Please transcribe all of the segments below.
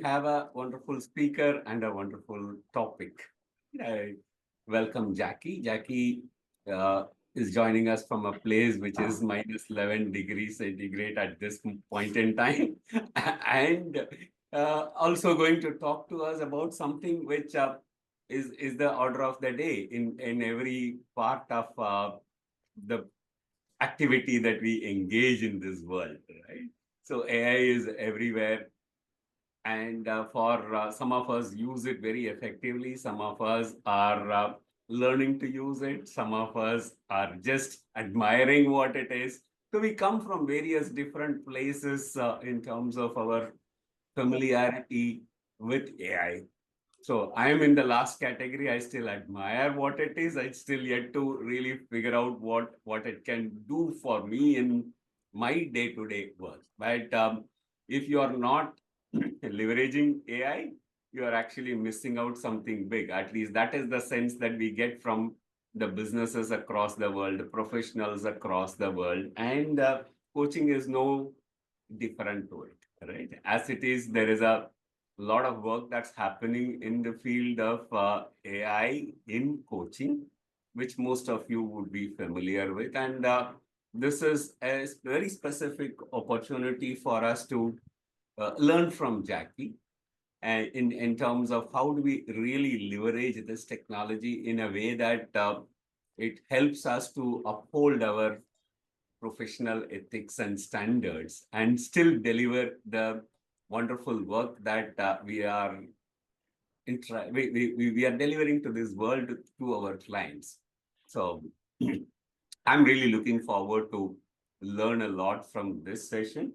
have a wonderful speaker and a wonderful topic. I welcome Jackie. Jackie is joining us from a place which is minus 11 degrees centigrade at this point in time, and also going to talk to us about something which is the order of the day in every part of the activity that we engage in this world, right? So AI is everywhere. And for some of us use it very effectively. Some of us are learning to use it. Some of us are just admiring what it is. So we come from various different places in terms of our familiarity with AI. So I am in the last category. I still admire what it is. I still yet to really figure out what it can do for me in my day-to-day work. But if you are not leveraging AI, you are actually missing out something big. At least that is the sense that we get from the businesses across the world, professionals across the world. And coaching is no different to it, right? As it is, there is a lot of work that's happening in the field of AI in coaching, which most of you would be familiar with. And this is a very specific opportunity for us to learn from Jackie in terms of how do we really leverage this technology in a way that it helps us to uphold our professional ethics and standards and still deliver the wonderful work that we are delivering to this world to our clients. So I'm really looking forward to learn a lot from this session.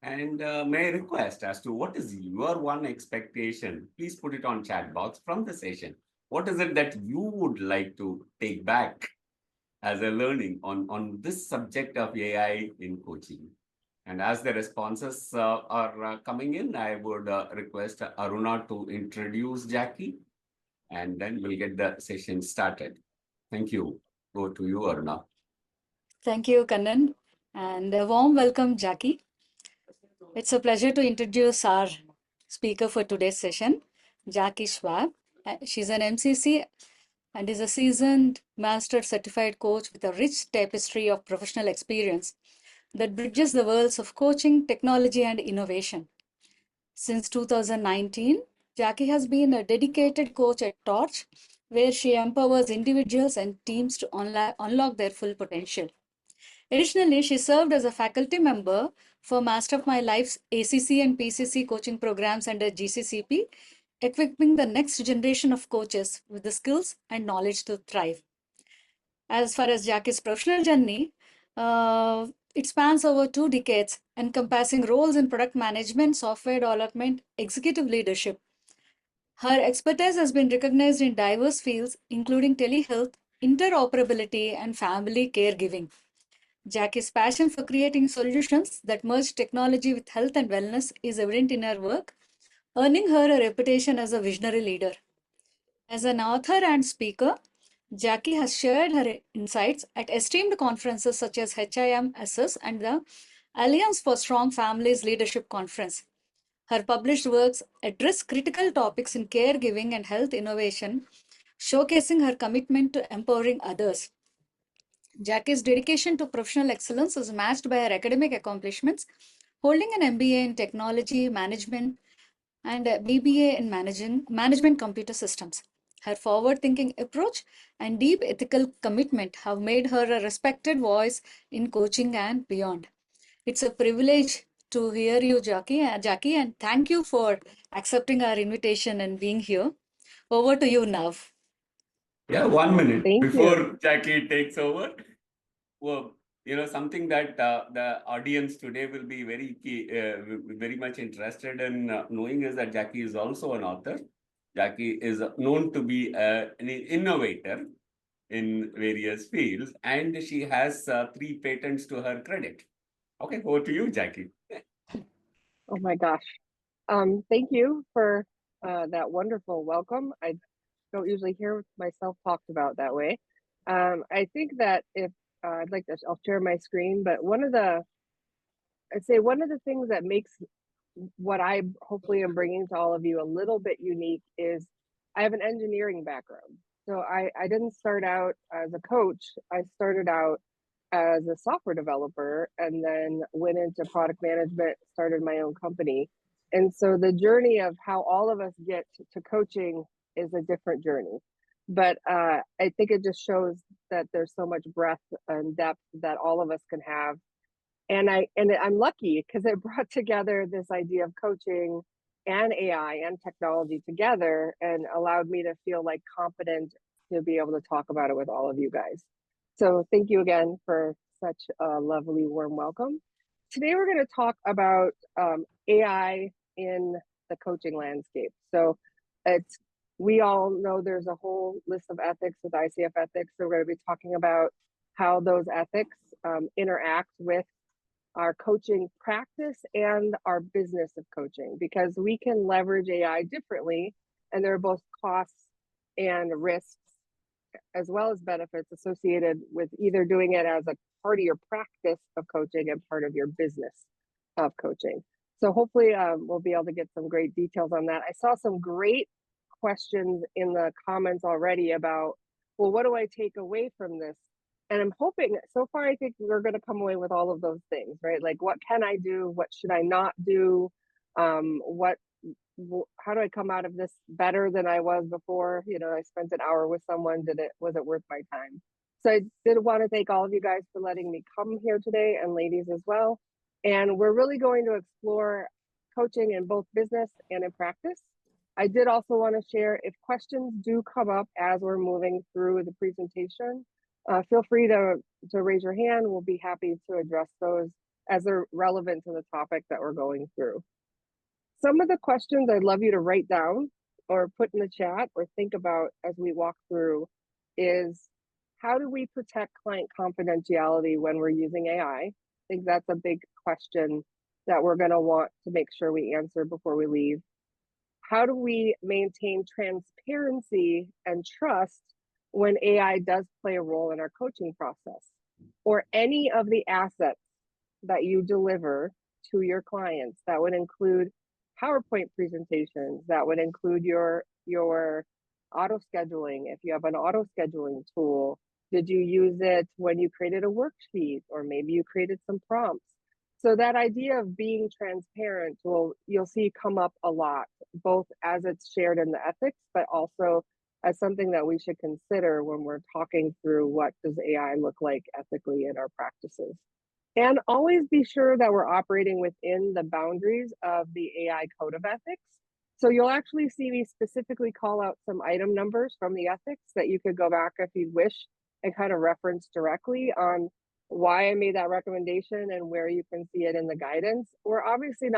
And may I request as to what is your one expectation? Please put it on chat box from the session. What is it that you would like to take back as a learning on this subject of AI in coaching? And as the responses are coming in, I would request Aruna to introduce Jackie, and then we'll get the session started. Thank you. Go to you, Aruna. Thank you, Kannan, and a warm welcome, Jackie. It's a pleasure to introduce our speaker for today's session, Jackie Schwabe. She's an MCC and is a seasoned master certified coach with a rich tapestry of professional experience that bridges the worlds of coaching, technology, and innovation. Since 2019, Jackie has been a dedicated coach at Torch, where she empowers individuals and teams to unlock their full potential. Additionally, she served as a faculty member for Master of My Life's ACC and PCC coaching programs under GCCP, equipping the next generation of coaches with the skills and knowledge to thrive. As far as Jackie's professional journey, it spans over 2 decades, encompassing roles in product management, software development, executive leadership. Her expertise has been recognized in diverse fields, including telehealth, interoperability, and family caregiving. Jackie's passion for creating solutions that merge technology with health and wellness is evident in her work, earning her a reputation as a visionary leader. As an author and speaker, Jackie has shared her insights at esteemed conferences such as HIMSS and the Alliance for Strong Families Leadership Conference. Her published works address critical topics in caregiving and health innovation, showcasing her commitment to empowering others. Jackie's dedication to professional excellence is matched by her academic accomplishments, holding an MBA in technology management and a BBA in management computer systems. Her forward-thinking approach and deep ethical commitment have made her a respected voice in coaching and beyond. It's a privilege to hear you, Jackie, and thank you for accepting our invitation and being here. Over to you now. Yeah, 1 minute Thank before you. Jackie takes over. Well, something that the audience today will be very much interested in knowing is that Jackie is also an author. Jackie is known to be an innovator in various fields, and she has 3 patents to her credit. Okay, over to you, Jackie. Oh my gosh. Thank you for that wonderful welcome. I don't usually hear myself talked about that way. I think that if I'll share my screen, but one of the things that makes what I hopefully am bringing to all of you a little bit unique is I have an engineering background. So I didn't start out as a coach. I started out as a software developer and then went into product management, started my own company. And so the journey of how all of us get to coaching is a different journey. But I think it just shows that there's so much breadth and depth that all of us can have. And I'm lucky because it brought together this idea of coaching and AI and technology together and allowed me to feel like competent to be able to talk about it with all of you guys. So thank you again for such a lovely, warm welcome. Today we're going to talk about AI in the coaching landscape. So we all know there's a whole list of ethics with ICF Ethics. So we're going to be talking about how those ethics interact with our coaching practice and our business of coaching, because we can leverage AI differently, and there are both costs and risks as well as benefits associated with either doing it as a part of your practice of coaching and part of your business of coaching. So hopefully we'll be able to get some great details on that. I saw some great questions in the comments already about, well, what do I take away from this? And I'm hoping, so far, I think we're going to come away with all of those things, right? Like, what can I do? What should I not do? How do I come out of this better than I was before? You know, I spent an hour with someone. Was it worth my time? So I did want to thank all of you guys for letting me come here today, and ladies as well. And we're really going to explore coaching in both business and in practice. I did also want to share, if questions do come up as we're moving through the presentation, feel free to raise your hand. We'll be happy to address those as they're relevant to the topic that we're going through. Some of the questions I'd love you to write down or put in the chat or think about as we walk through is, how do we protect client confidentiality when we're using AI? I think that's a big question that we're going to want to make sure we answer before we leave. How do we maintain transparency and trust when AI does play a role in our coaching process, or any of the assets that you deliver to your clients? That would include PowerPoint presentations, that would include your auto scheduling. If you have an auto scheduling tool, did you use it when you created a worksheet, or maybe you created some prompts? So that idea of being transparent you'll see come up a lot, both as it's shared in the ethics, but also as something that we should consider when we're talking through what does AI look like ethically in our practices. And always be sure that we're operating within the boundaries of the AI Code of Ethics. So you'll actually see me specifically call out some item numbers from the ethics that you could go back if you wish and kind of reference directly on why I made that recommendation and where you can see it in the guidance. We're obviously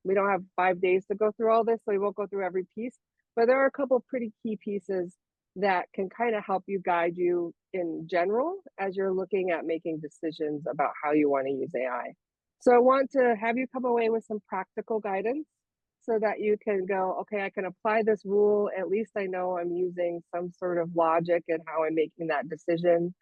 we don't have 5 days to go through all this, so we won't go through every piece. But there are a couple pretty key pieces that can kind of help you guide you in general as you're looking at making decisions about how you want to use AI. So I want to have you come away with some practical guidance so that you can go, okay, I can apply this rule. At least I know I'm using some sort of logic in how I'm making that decision.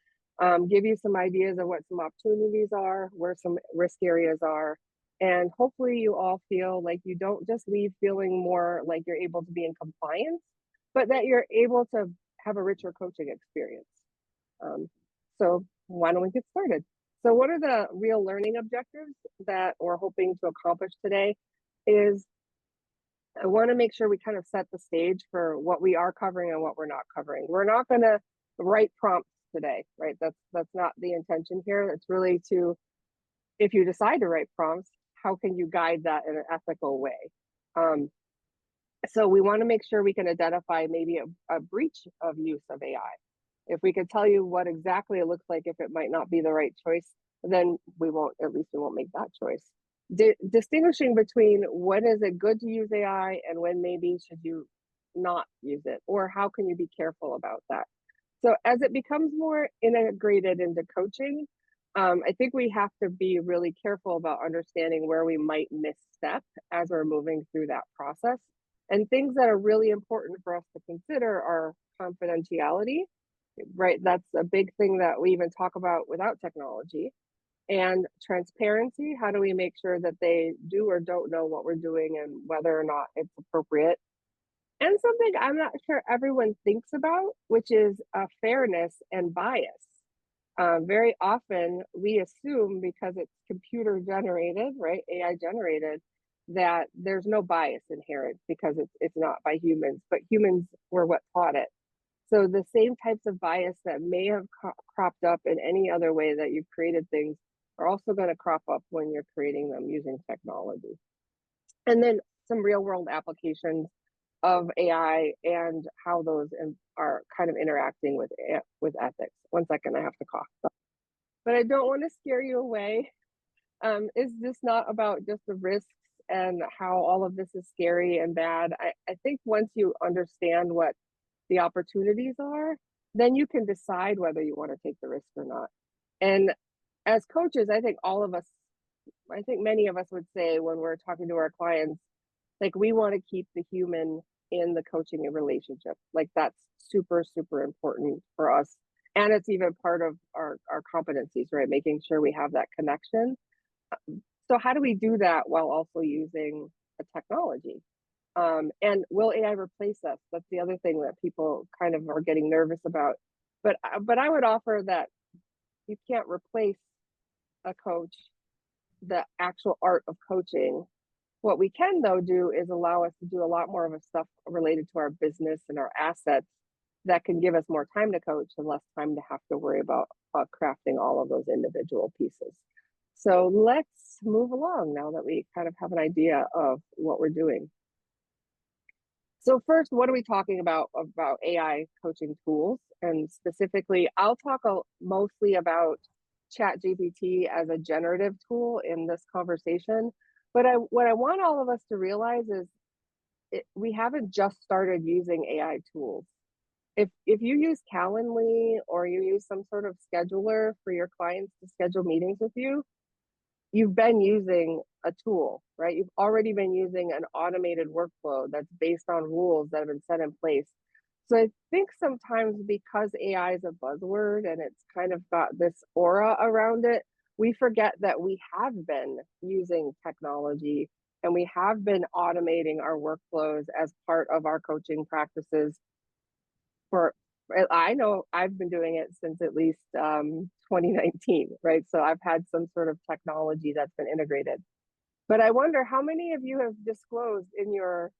Give you some ideas of what some opportunities are, where some risk areas are. And hopefully you all feel like you don't just leave feeling more like you're able to be in compliance, but that you're able to have a richer coaching experience. So why don't we get started? So what are the real learning objectives that we're hoping to accomplish today is, I want to make sure we kind of set the stage for what we are covering and what we're not covering. We're not going to write prompts today, right? That's not the intention here. It's really to, if you decide to write prompts, how can you guide that in an ethical way? So we want to make sure we can identify maybe a breach of use of AI. If we could tell you what exactly it looks like, if it might not be the right choice, then we won't make that choice. Distinguishing between when is it good to use AI and when maybe should you not use it, or how can you be careful about that? So as it becomes more integrated into coaching, I think we have to be really careful about understanding where we might misstep as we're moving through that process. And things that are really important for us to consider are confidentiality, right? That's a big thing that we even talk about without technology. And transparency, how do we make sure that they do or don't know what we're doing and whether or not it's appropriate? And something I'm not sure everyone thinks about, which is fairness and bias. Very often we assume because it's computer generated, right, AI generated, that there's no bias inherent because it's not by humans, but humans were what taught it. So the same types of bias that may have cropped up in any other way that you've created things are also going to crop up when you're creating them using technology. And then some real world applications of AI and how those are kind of interacting with ethics. 1 second, I have to cough. But I don't want to scare you away. Is this not about just the risks and how all of this is scary and bad? I think once you understand what the opportunities are, then you can decide whether you want to take the risk or not. And as coaches, I think many of us would say when we're talking to our clients, like we want to keep the human in the coaching relationship. Like that's super, super important for us. And it's even part of our competencies, right? Making sure we have that connection. So how do we do that while also using a technology? And will AI replace us? That's the other thing that people kind of are getting nervous about. But I would offer that you can't replace a coach, the actual art of coaching. What we can though do is allow us to do a lot more of a stuff related to our business and our assets that can give us more time to coach and less time to have to worry about crafting all of those individual pieces. So let's move along now that we kind of have an idea of what we're doing. So first, what are we talking about AI coaching tools? And specifically, I'll talk mostly about ChatGPT as a generative tool in this conversation. But what I want all of us to realize is we haven't just started using AI tools. If you use Calendly or you use some sort of scheduler for your clients to schedule meetings with you, you've been using a tool, right? You've already been using an automated workflow that's based on rules that have been set in place. So I think sometimes because AI is a buzzword and it's kind of got this aura around it, we forget that we have been using technology and we have been automating our workflows as part of our coaching practices. I know I've been doing it since at least 2019, right? So I've had some sort of technology that's been integrated. But I wonder how many of you have disclosed in your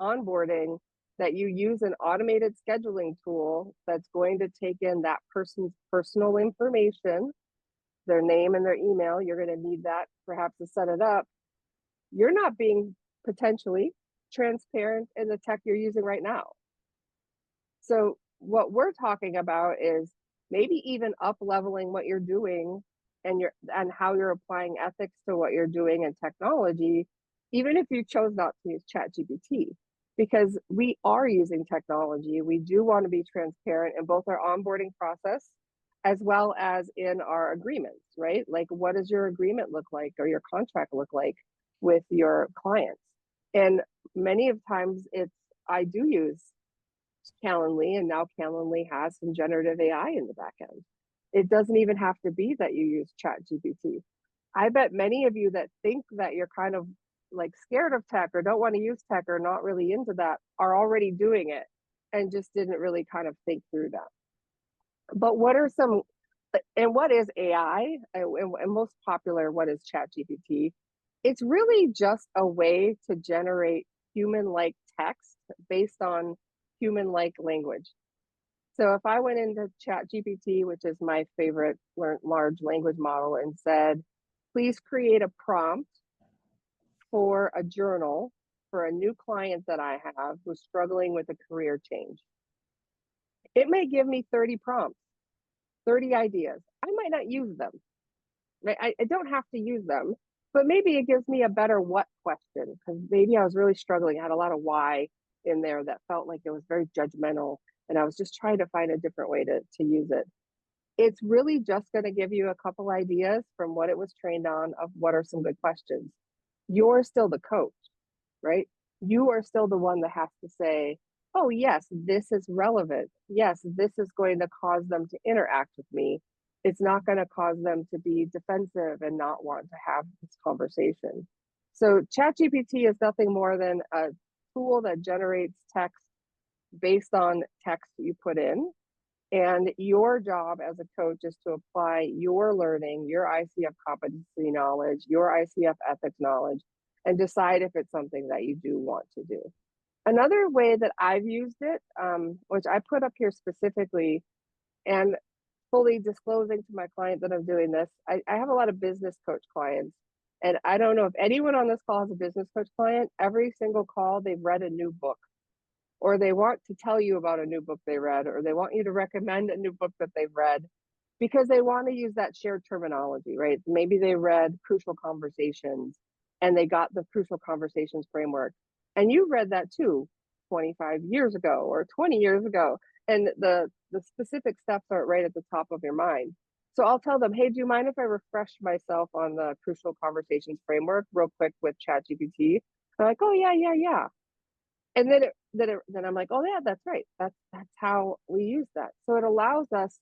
onboarding that you use an automated scheduling tool that's going to take in that person's personal information, their name and their email. You're going to need that perhaps to set it up. You're not being potentially transparent in the tech you're using right now. So what we're talking about is maybe even up leveling what you're doing and how you're applying ethics to what you're doing in technology, even if you chose not to use ChatGPT, because we are using technology. We do want to be transparent in both our onboarding process as well as in our agreements, right? Like, what does your agreement look like or your contract look like with your clients? And many of times I do use Calendly, and now Calendly has some generative AI in the back end. It doesn't even have to be that you use ChatGPT. I bet many of you that think that you're kind of like scared of tech or don't want to use tech or not really into that are already doing it and just didn't really kind of think through that. But what is AI? And most popular, what is ChatGPT? It's really just a way to generate human-like text based on human-like language. So if I went into ChatGPT, which is my favorite large language model, and said, please create a prompt for a journal for a new client that I have who's struggling with a career change, it may give me 30 prompts, 30 ideas. I might not use them, right? I don't have to use them, but maybe it gives me a better what question, because maybe I was really struggling. I had a lot of why in there that felt like it was very judgmental, and I was just trying to find a different way to use it. It's really just going to give you a couple ideas from what it was trained on of what are some good questions. You're still the coach, right? You are still the one that has to say, oh, yes, this is relevant. Yes, this is going to cause them to interact with me. it's not going to cause them to be defensive and not want to have this conversation. So ChatGPT is nothing more than a tool that generates text based on text you put in. And your job as a coach is to apply your learning, your ICF competency knowledge, your ICF ethics knowledge, and decide if it's something that you do want to do. Another way that I've used it, which I put up here specifically, and fully disclosing to my client that I'm doing this, I have a lot of business coach clients. And I don't know if anyone on this call has a business coach client. Every single call, they've read a new book, or they want to tell you about a new book they read, or they want you to recommend a new book that they've read, because they want to use that shared terminology, right? Maybe they read Crucial Conversations and they got the Crucial Conversations framework. And you read that too 25 years ago or 20 years ago. And the specific steps aren't right at the top of your mind. So I'll tell them, hey, do you mind if I refresh myself on the Crucial Conversations framework real quick with ChatGPT? They're like, oh, yeah. And then I'm like, oh yeah, that's right. That's how we use that. So it allows us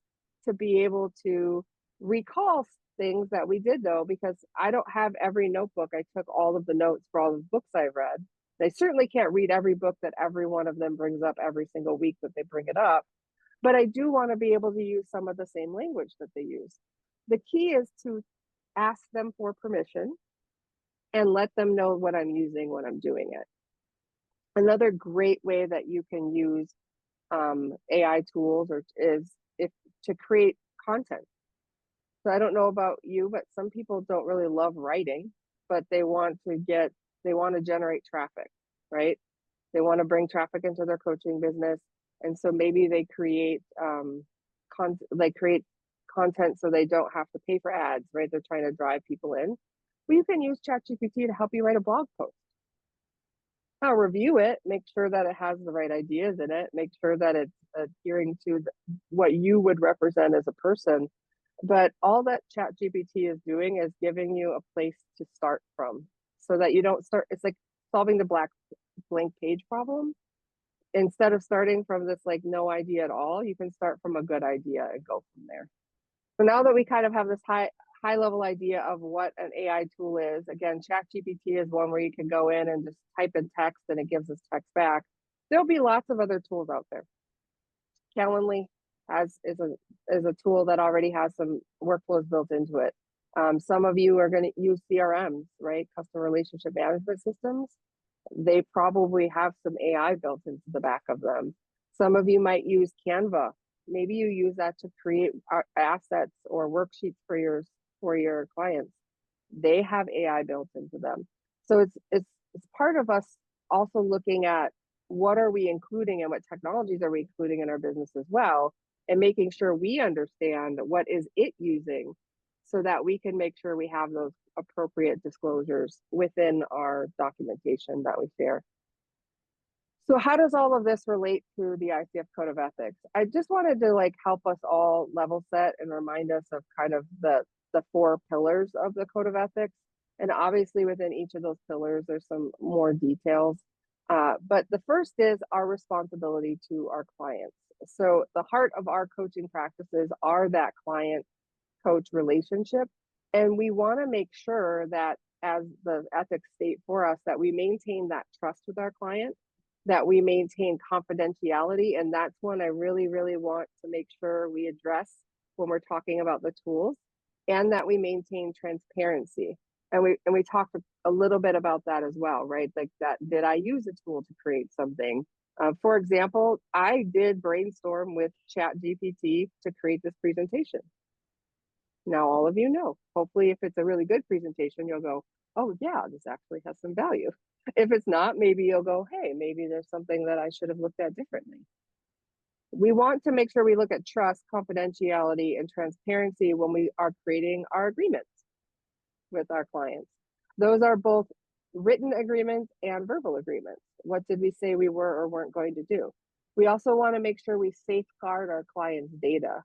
to be able to recall things that we did though, because I don't have every notebook. I took all of the notes for all the books I've read. I certainly can't read every book that every one of them brings up every single week that they bring it up, but I do want to be able to use some of the same language that they use. The key is to ask them for permission and let them know what I'm using when I'm doing it. Another great way that you can use AI tools is to create content. So I don't know about you, but some people don't really love writing, but they want to generate traffic, right? They want to bring traffic into their coaching business, and so maybe they create content so they don't have to pay for ads, right? They're trying to drive people in. Well, you can use ChatGPT to help you write a blog post. I'll review it, make sure that it has the right ideas in it, make sure that it's adhering to what you would represent as a person. But all that ChatGPT is doing is giving you a place to start from, so that you don't start, it's like solving the blank page problem. Instead of starting from this like no idea at all, you can start from a good idea and go from there. So now that we kind of have this high level idea of what an AI tool is, again, ChatGPT is one where you can go in and just type in text and it gives us text back. There'll be lots of other tools out there. Calendly is a tool that already has some workflows built into it. Some of you are going to use CRMs, right? Customer relationship management systems. They probably have some AI built into the back of them. Some of you might use Canva. Maybe you use that to create assets or worksheets for your clients. They have AI built into them. So it's part of us also looking at what are we including and what technologies are we including in our business as well, and making sure we understand what is it using, so that we can make sure we have those appropriate disclosures within our documentation that we share. So how does all of this relate to the ICF Code of Ethics? I just wanted to help us all level set and remind us of kind of the 4 pillars of the Code of Ethics. And obviously within each of those pillars, there's some more details. But the first is our responsibility to our clients. So the heart of our coaching practices are that client-coach relationship. And we want to make sure that, as the ethics state for us, that we maintain that trust with our client, that we maintain confidentiality. And that's one I really, really want to make sure we address when we're talking about the tools, and that we maintain transparency. And we talked a little bit about that as well, right? Like that, did I use a tool to create something? For example, I did brainstorm with ChatGPT to create this presentation. Now, all of you know, hopefully if it's a really good presentation, you'll go, oh yeah, this actually has some value. If it's not, maybe you'll go, hey, maybe there's something that I should have looked at differently. We want to make sure we look at trust, confidentiality, and transparency when we are creating our agreements with our clients. Those are both written agreements and verbal agreements. What did we say we were or weren't going to do? We also want to make sure we safeguard our clients' data.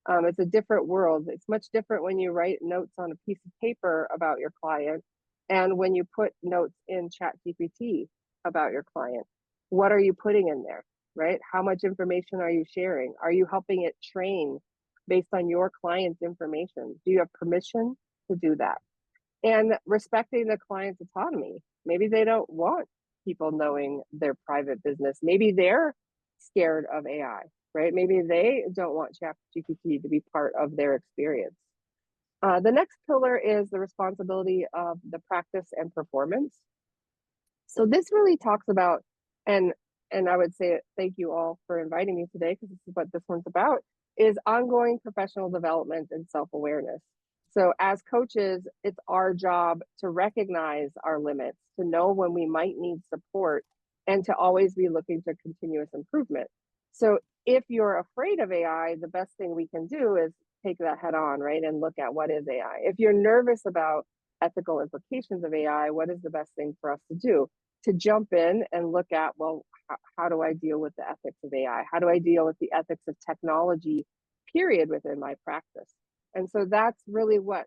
It's a different world. It's much different when you write notes on a piece of paper about your client and when you put notes in ChatGPT about your client. What are you putting in there, right? How much information are you sharing? Are you helping it train based on your client's information? Do you have permission to do that? And respecting the client's autonomy. Maybe they don't want people knowing their private business. Maybe they're scared of AI, right? Maybe they don't want ChatGPT to be part of their experience. The next pillar is the responsibility of the practice and performance. So this really talks about, and I would say thank you all for inviting me today, because this is what this one's about, is ongoing professional development and self-awareness. So as coaches, it's our job to recognize our limits, to know when we might need support, and to always be looking to continuous improvement. So if you're afraid of AI, the best thing we can do is take that head on, right? And look at what is AI. If you're nervous about ethical implications of AI, what is the best thing for us to do? To jump in and look at, well, how do I deal with the ethics of AI? How do I deal with the ethics of technology, period, within my practice? And so that's really what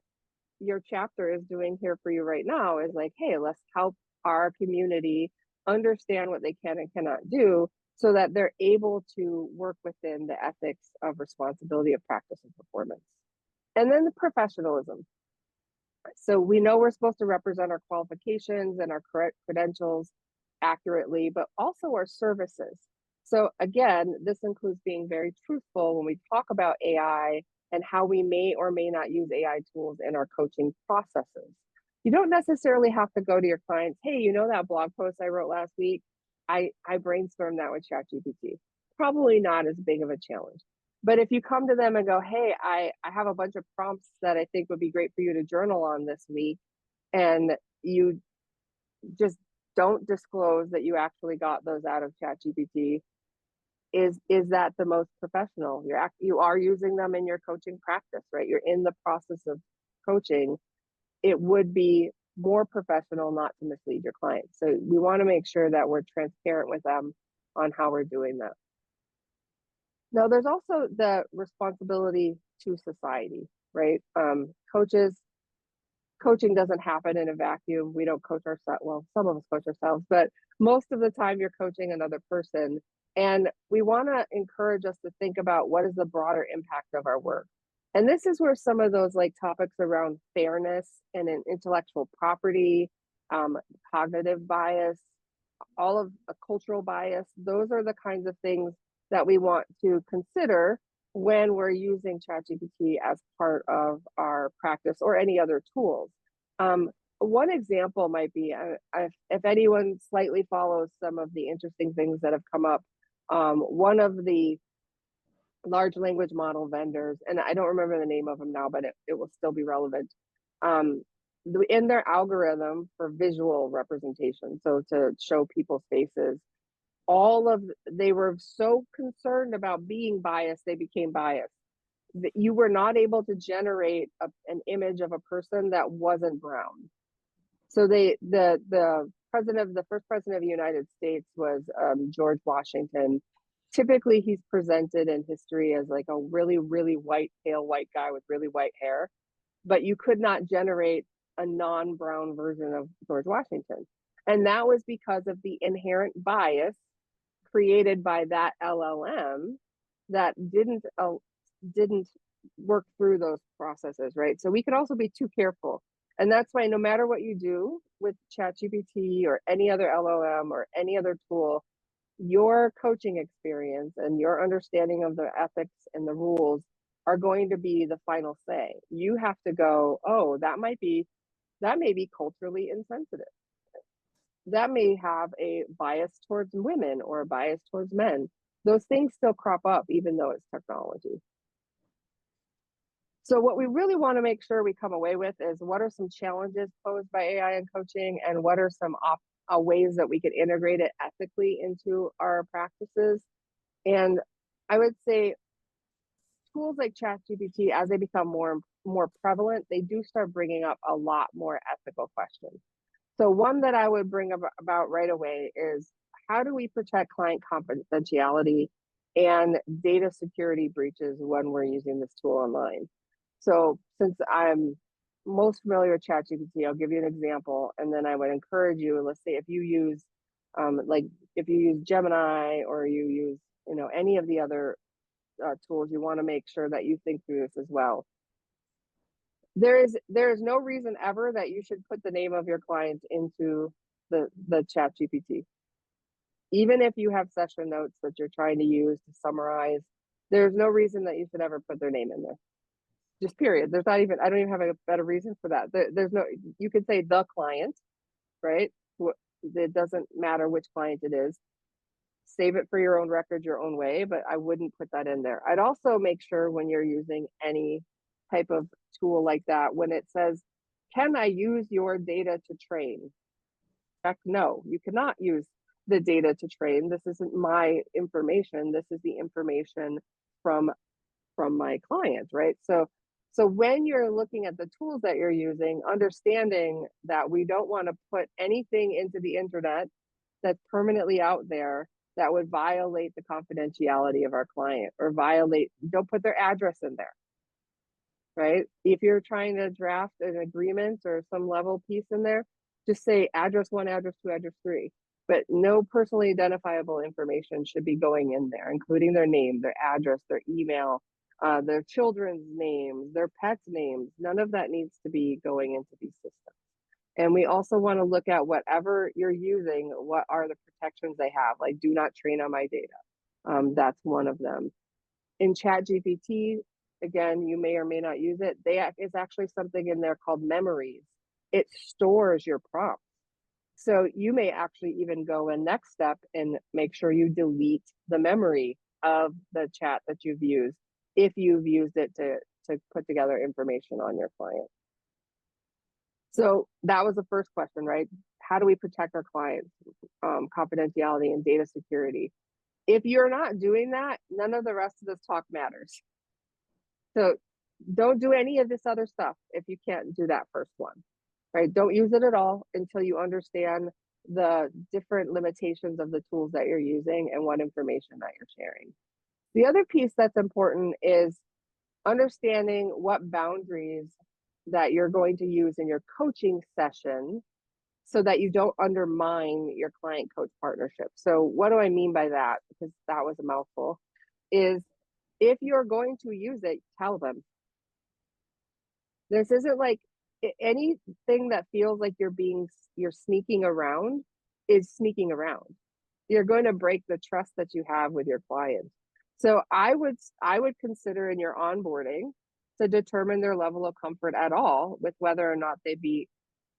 your chapter is doing here for you right now, is like, hey, let's help our community understand what they can and cannot do, so that they're able to work within the ethics of responsibility of practice and performance. And then the professionalism. So we know we're supposed to represent our qualifications and our correct credentials accurately, but also our services. So again, this includes being very truthful when we talk about AI and how we may or may not use AI tools in our coaching processes. You don't necessarily have to go to your clients, hey, you know that blog post I wrote last week? I brainstormed that with ChatGPT. Probably not as big of a challenge. But if you come to them and go, hey, I have a bunch of prompts that I think would be great for you to journal on this week, and you just don't disclose that you actually got those out of ChatGPT, is that the most professional? You are using them in your coaching practice, right? You're in the process of coaching. It would be more professional not to mislead your clients. So we want to make sure that we're transparent with them on how we're doing that. Now, there's also the responsibility to society, right? Coaching doesn't happen in a vacuum. We don't coach ourselves. Well, some of us coach ourselves, but most of the time you're coaching another person. And we want to encourage us to think about what is the broader impact of our work. And this is where some of those like topics around fairness and intellectual property, cognitive bias, all of a cultural bias, those are the kinds of things that we want to consider when we're using ChatGPT as part of our practice or any other tools. One example might be, if anyone slightly follows some of the interesting things that have come up, one of the large language model vendors, and I don't remember the name of them now, but it will still be relevant, in their algorithm for visual representation, so to show people's faces, they were so concerned about being biased, they became biased. You were not able to generate an image of a person that wasn't brown. So the first president of the United States was George Washington. Typically, he's presented in history as like a really, really white, pale white guy with really white hair, but you could not generate a non-brown version of George Washington. And that was because of the inherent bias created by that LLM that didn't work through those processes, right? So we can also be too careful. And that's why no matter what you do with ChatGPT or any other LLM or any other tool, your coaching experience and your understanding of the ethics and the rules are going to be the final say. You have to go, oh, that may be culturally insensitive. That may have a bias towards women or a bias towards men. Those things still crop up even though it's technology. So what we really want to make sure we come away with is, what are some challenges posed by AI in coaching, and what are some ways that we could integrate it ethically into our practices? And I would say tools like ChatGPT, as they become more prevalent, they do start bringing up a lot more ethical questions. So one that I would bring about right away is, how do we protect client confidentiality and data security breaches when we're using this tool online? So since I'm most familiar with ChatGPT, I'll give you an example, and then I would encourage you, let's say if you use Gemini, or you use any of the other tools, you want to make sure that you think through this as well. There is no reason ever that you should put the name of your client into the chat GPT. Even if you have session notes that you're trying to use to summarize, there's no reason that you should ever put their name in there. Just period. There's not even, I don't even have a better reason for that. There's no, you could say the client, right? It doesn't matter which client it is. Save it for your own record, your own way, but I wouldn't put that in there. I'd also make sure when you're using any type of tool like that, when it says, can I use your data to train? Check no, you cannot use the data to train. This isn't my information. This is the information from my client, right? So when you're looking at the tools that you're using, understanding that we don't want to put anything into the internet that's permanently out there that would violate the confidentiality of our client or don't put their address in there, right? If you're trying to draft an agreement or some level piece in there, just say address 1, address 2, address 3. But no personally identifiable information should be going in there, including their name, their address, their email, their children's names, their pets' names. None of that needs to be going into these systems. And we also want to look at whatever you're using, what are the protections they have, like do not train on my data. That's one of them. In ChatGPT, again, you may or may not use it. It's actually something in there called memories. It stores your prompts. So you may actually even go a next step and make sure you delete the memory of the chat that you've used if you've used it to put together information on your client. So that was the first question, right? How do we protect our clients' confidentiality and data security? If you're not doing that, none of the rest of this talk matters. So don't do any of this other stuff if you can't do that first one, right? Don't use it at all until you understand the different limitations of the tools that you're using and what information that you're sharing. The other piece that's important is understanding what boundaries that you're going to use in your coaching session so that you don't undermine your client-coach partnership. So what do I mean by that? Because that was a mouthful, is if you're going to use it, tell them. This isn't like anything that feels like you're sneaking around is sneaking around. You're going to break the trust that you have with your client. So I would consider in your onboarding to determine their level of comfort at all with whether or not they'd be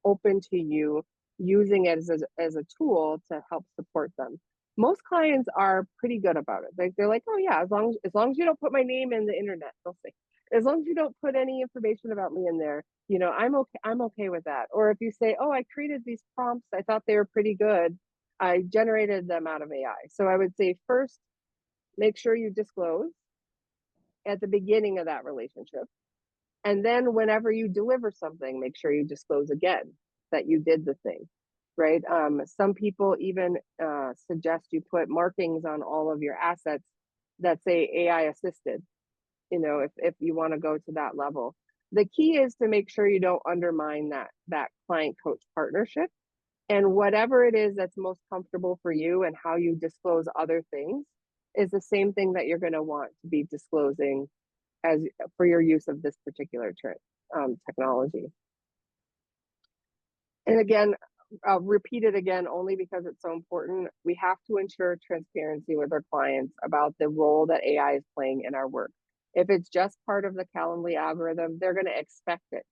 open to you using it as a tool to help support them. Most clients are pretty good about it. They're like, oh yeah, as long as you don't put my name in the internet, they'll say, as long as you don't put any information about me in there, you know, I'm okay with that. Or if you say, oh, I created these prompts, I thought they were pretty good, I generated them out of AI. So I would say first, make sure you disclose at the beginning of that relationship. And then whenever you deliver something, make sure you disclose again that you did the thing, right? Some people even suggest you put markings on all of your assets that say AI assisted, you know, if you want to go to that level. The key is to make sure you don't undermine that client-coach partnership. And whatever it is that's most comfortable for you and how you disclose other things is the same thing that you're going to want to be disclosing as for your use of this particular technology. And again, I'll repeat it again only because it's so important. We have to ensure transparency with our clients about the role that AI is playing in our work. If it's just part of the Calendly algorithm, they're going to expect it.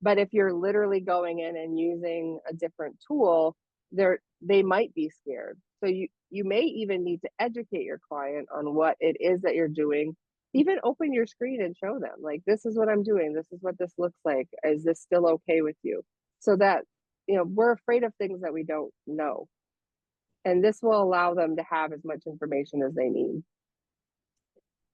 But if you're literally going in and using a different tool, they might be scared. So you may even need to educate your client on what it is that you're doing. Even open your screen and show them, like, this is what I'm doing. This is what this looks like. Is this still okay with you? So that, you know, we're afraid of things that we don't know. And this will allow them to have as much information as they need.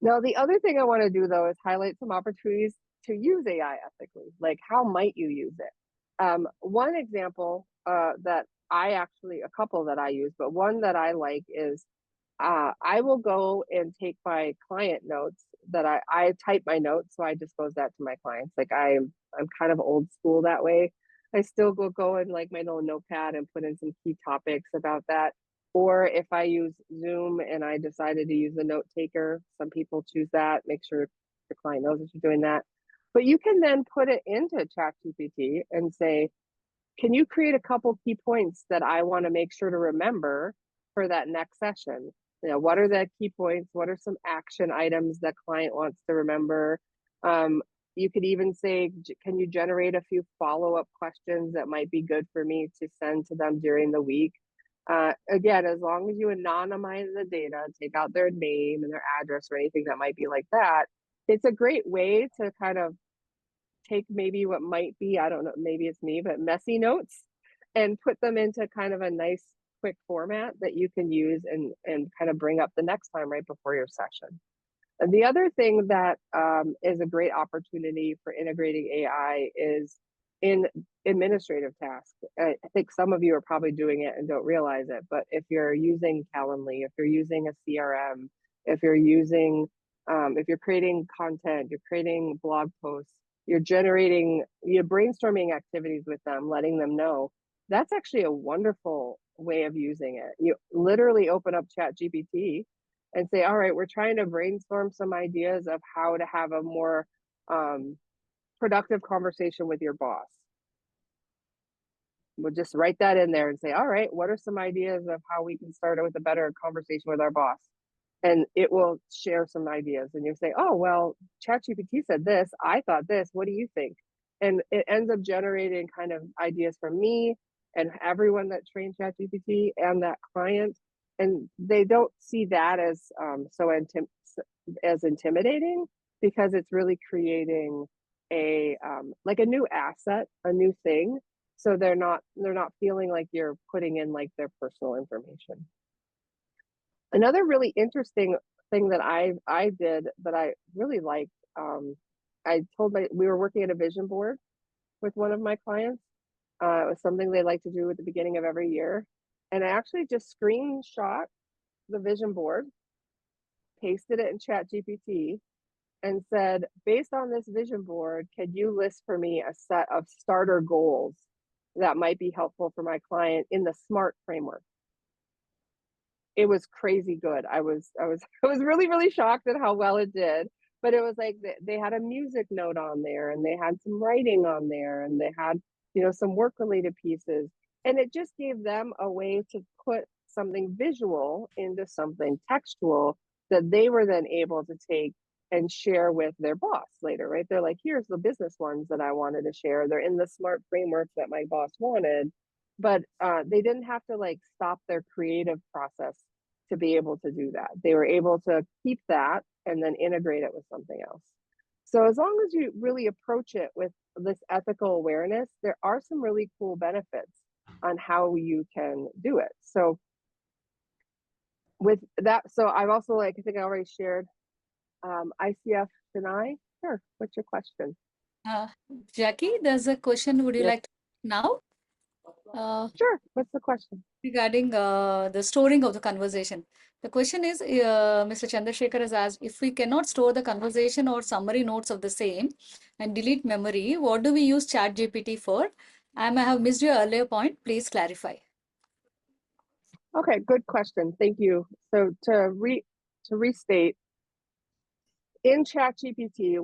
Now, the other thing I want to do, though, is highlight some opportunities to use AI ethically. Like, how might you use it? One example that a couple that I use, but one that I like is I will go and take my client notes that I type my notes, so I dispose that to my clients. Like I'm kind of old school that way. I still go in like my little notepad and put in some key topics about that. Or if I use Zoom and I decided to use the note taker, some people choose that. Make sure the client knows that you're doing that. But you can then put it into ChatGPT and say, can you create a couple key points that I want to make sure to remember for that next session? You know, what are the key points? What are some action items that client wants to remember? You could even say, can you generate a few follow-up questions that might be good for me to send to them during the week? Again, as long as you anonymize the data, take out their name and their address or anything that might be like that, it's a great way to kind of take maybe what might be, I don't know, maybe it's me, but messy notes, and put them into kind of a nice quick format that you can use and kind of bring up the next time right before your session. And the other thing that is a great opportunity for integrating AI is in administrative tasks. I think some of you are probably doing it and don't realize it, but if you're using Calendly, if you're using a CRM, if you're using, if you're creating content, you're creating blog posts, you're brainstorming activities with them, letting them know, that's actually a wonderful way of using it. You literally open up ChatGPT and say, all right, we're trying to brainstorm some ideas of how to have a more productive conversation with your boss. We'll just write that in there and say, all right, what are some ideas of how we can start with a better conversation with our boss? And it will share some ideas. And you say, oh, well, ChatGPT said this, I thought this, what do you think? And it ends up generating kind of ideas from me and everyone that trained ChatGPT and that client. And they don't see that as as intimidating, because it's really creating a like a new asset, a new thing. So they're not feeling like you're putting in like their personal information. Another really interesting thing that I did that I really liked, we were working at a vision board with one of my clients. It was something they like to do at the beginning of every year. And I actually just screenshot the vision board, pasted it in ChatGPT, and said, based on this vision board, could you list for me a set of starter goals that might be helpful for my client in the SMART framework? It was crazy good. I was really, really shocked at how well it did. But it was like they had a music note on there, and they had some writing on there, and they had, you know, some work related pieces. And it just gave them a way to put something visual into something textual that they were then able to take and share with their boss later, right? They're like, here's the business ones that I wanted to share. They're in the SMART framework that my boss wanted, but they didn't have to like stop their creative process to be able to do that. They were able to keep that and then integrate it with something else. So as long as you really approach it with this ethical awareness, there are some really cool benefits on how you can do it. So with that, so I've also, like, I think I already shared ICF Chennai. Sure, what's your question? Jackie, there's a question. Would you Yes. like to now? Sure, what's the question? Regarding the storing of the conversation. The question is, Mr. Chandrasekhar has asked, if we cannot store the conversation or summary notes of the same and delete memory, what do we use ChatGPT for? I may have missed your earlier point. Please clarify. Okay, good question. Thank you. So to restate, in ChatGPT,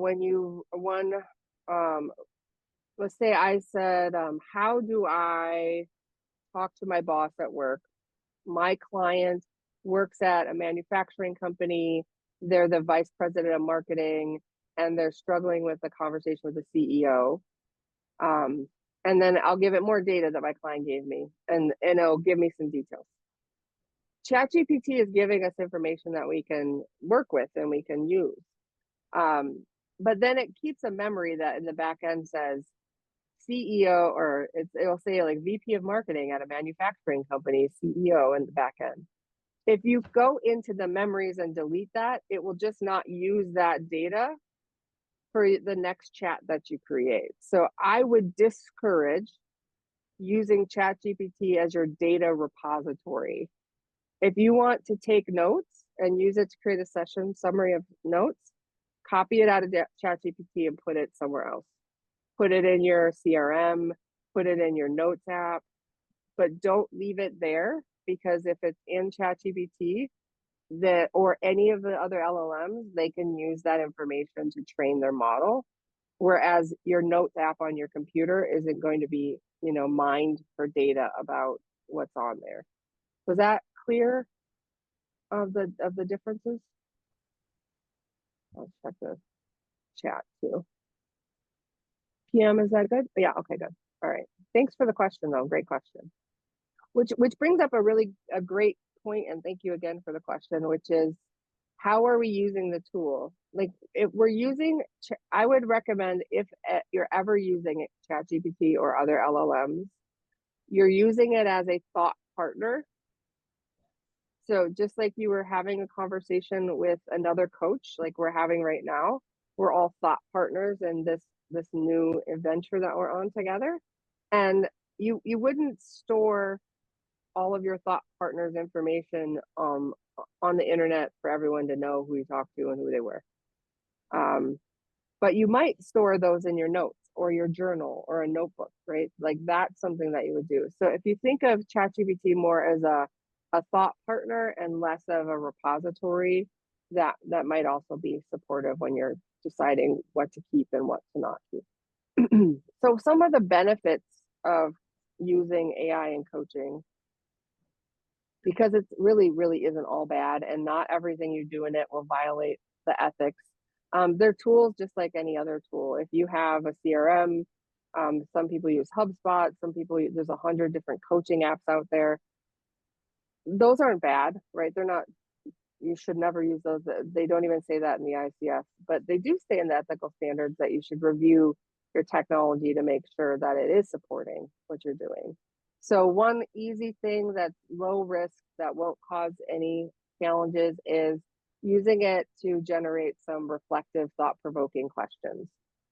let's say I said, how do I talk to my boss at work? My client works at a manufacturing company. They're the vice president of marketing, and they're struggling with the conversation with the CEO. And then I'll give it more data that my client gave me, and it'll give me some details. ChatGPT is giving us information that we can work with and we can use. But then it keeps a memory that in the back end says CEO, or it'll say like VP of marketing at a manufacturing company, CEO in the back end. If you go into the memories and delete that, it will just not use that data for the next chat that you create. So I would discourage using ChatGPT as your data repository. If you want to take notes and use it to create a session summary of notes, copy it out of ChatGPT and put it somewhere else. Put it in your CRM, put it in your notes app, but don't leave it there, because if it's in ChatGPT, that or any of the other LLMs, they can use that information to train their model. Whereas your notes app on your computer isn't going to be, mined for data about what's on there. Was that clear of the differences? I'll check the chat too. PM, is that good? Yeah, okay, good. All right. Thanks for the question though. Great question. Which brings up a great point, and thank you again for the question, which is how are we using the tool? Like if we're using, I would recommend if you're ever using ChatGPT or other LLMs, you're using it as a thought partner. So just like you were having a conversation with another coach, like we're having right now, we're all thought partners in this new adventure that we're on together. And you wouldn't store all of your thought partners' information on the internet for everyone to know who you talked to and who they were. But you might store those in your notes or your journal or a notebook, right? Like that's something that you would do. So if you think of ChatGPT more as a thought partner and less of a repository, that might also be supportive when you're deciding what to keep and what to not keep. So some of the benefits of using AI in coaching, because it's really isn't all bad and not everything you do in it will violate the ethics. They're tools just like any other tool. If you have a CRM, some people use HubSpot, there's 100 different coaching apps out there. Those aren't bad, right? They're not, you should never use those. They don't even say that in the ICF, but they do say in the ethical standards that you should review your technology to make sure that it is supporting what you're doing. So one easy thing that's low risk that won't cause any challenges is using it to generate some reflective, thought-provoking questions.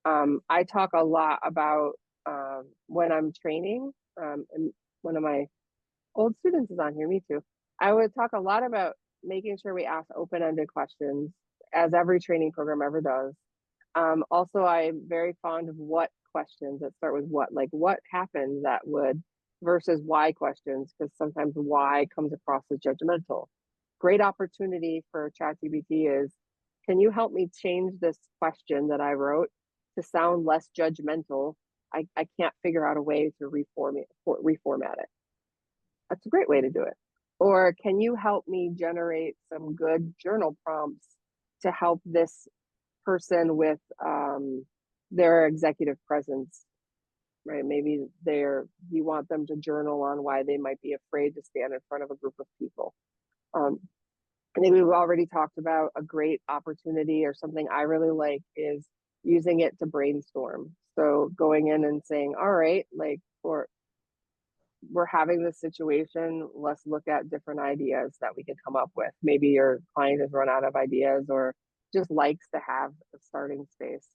I talk a lot about when I'm training, and one of my old students is on here, me too. I would talk a lot about making sure we ask open-ended questions, as every training program ever does. Also, I'm very fond of what questions that start with what, like what happened that would, versus why questions, because sometimes why comes across as judgmental. Great opportunity for ChatGPT is, can you help me change this question that I wrote to sound less judgmental? I can't figure out a way to reformat it. That's a great way to do it. Or can you help me generate some good journal prompts to help this person with their executive presence, right? Maybe you want them to journal on why they might be afraid to stand in front of a group of people. I think we've already talked about a great opportunity, or something I really like is using it to brainstorm. So going in and saying, all right, like we're having this situation, let's look at different ideas that we could come up with. Maybe your client has run out of ideas or just likes to have a starting space.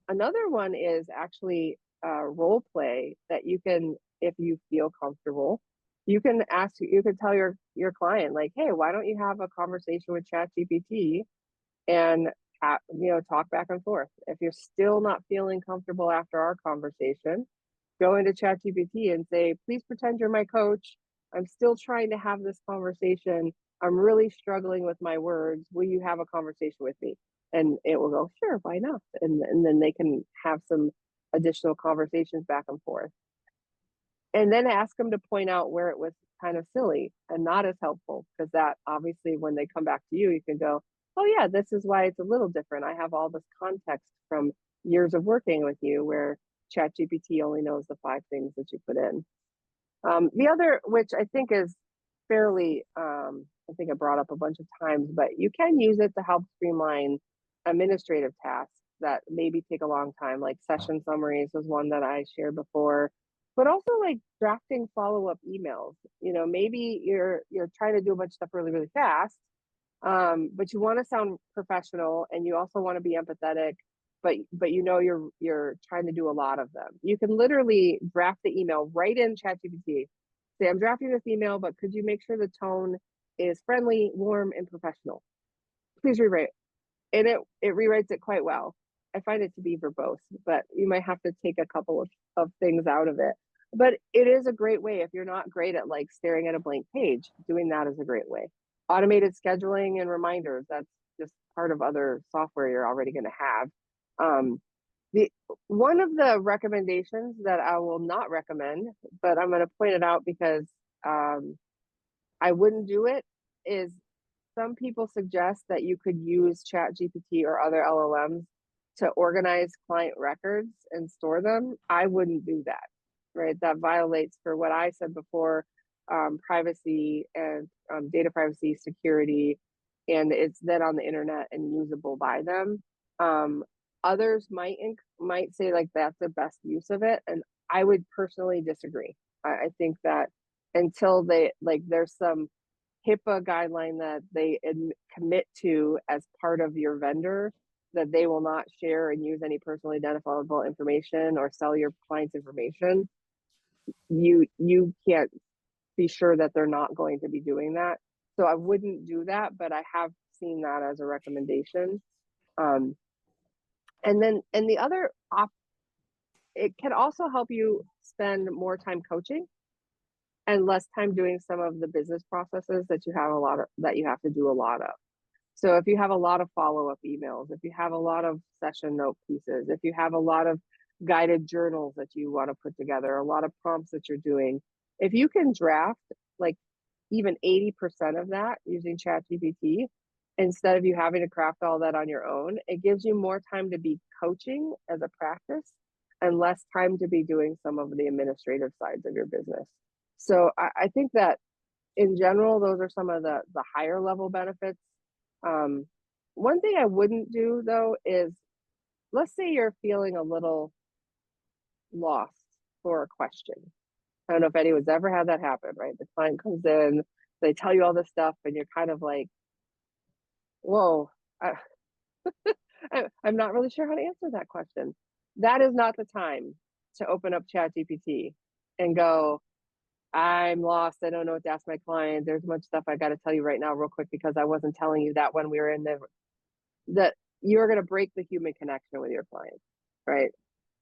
Another one is actually role play that you can, if you feel comfortable, you can tell your client, like, hey, why don't you have a conversation with ChatGPT and talk back and forth. If you're still not feeling comfortable after our conversation, go into ChatGPT and say, please pretend you're my coach. I'm still trying to have this conversation. I'm really struggling with my words. Will you have a conversation with me? And it will go, sure, why not? And then they can have some additional conversations back and forth. And then ask them to point out where it was kind of silly and not as helpful, because that obviously when they come back to you, you can go, oh yeah, this is why it's a little different. I have all this context from years of working with you where ChatGPT only knows the 5 things that you put in. The other, which I think is fairly, I think I brought up a bunch of times, but you can use it to help streamline administrative tasks that maybe take a long time, like session summaries was one that I shared before, but also like drafting follow-up emails. Maybe you're trying to do a bunch of stuff really fast, but you want to sound professional and you also want to be empathetic, but you're trying to do a lot of them. You can literally draft the email right in ChatGPT. Say, I'm drafting this email, but could you make sure the tone is friendly, warm, and professional? Please rewrite. And it rewrites it quite well. I find it to be verbose, but you might have to take a couple of things out of it. But it is a great way. If you're not great at like staring at a blank page, doing that is a great way. Automated scheduling and reminders, that's just part of other software you're already going to have. The one of the recommendations that I will not recommend, but I'm going to point it out because I wouldn't do it, is some people suggest that you could use ChatGPT or other LLMs to organize client records and store them. I wouldn't do that, right? That violates, for what I said before, privacy and data privacy, security, and it's then on the internet and usable by them. Others might say like that's the best use of it, and I would personally disagree. I think that until they like, there's some HIPAA guideline that they commit to as part of your vendor, that they will not share and use any personally identifiable information or sell your client's information. You can't be sure that they're not going to be doing that. So I wouldn't do that, but I have seen that as a recommendation. And the other it can also help you spend more time coaching and less time doing some of the business processes that you have to do a lot of. So if you have a lot of follow-up emails, if you have a lot of session note pieces, if you have a lot of guided journals that you want to put together, a lot of prompts that you're doing, if you can draft like even 80% of that using ChatGPT, instead of you having to craft all that on your own, it gives you more time to be coaching as a practice and less time to be doing some of the administrative sides of your business. So I think that in general, those are some of the higher level benefits. One thing I wouldn't do though is, let's say you're feeling a little lost for a question. I don't know if anyone's ever had that happen, right? The client comes in, they tell you all this stuff, and you're kind of like, whoa, I'm not really sure how to answer that question. That is not the time to open up ChatGPT and go, I'm lost. I don't know what to ask my client. There's much stuff I got to tell you right now, real quick, because I wasn't telling you that when we were in that you're going to break the human connection with your client, right?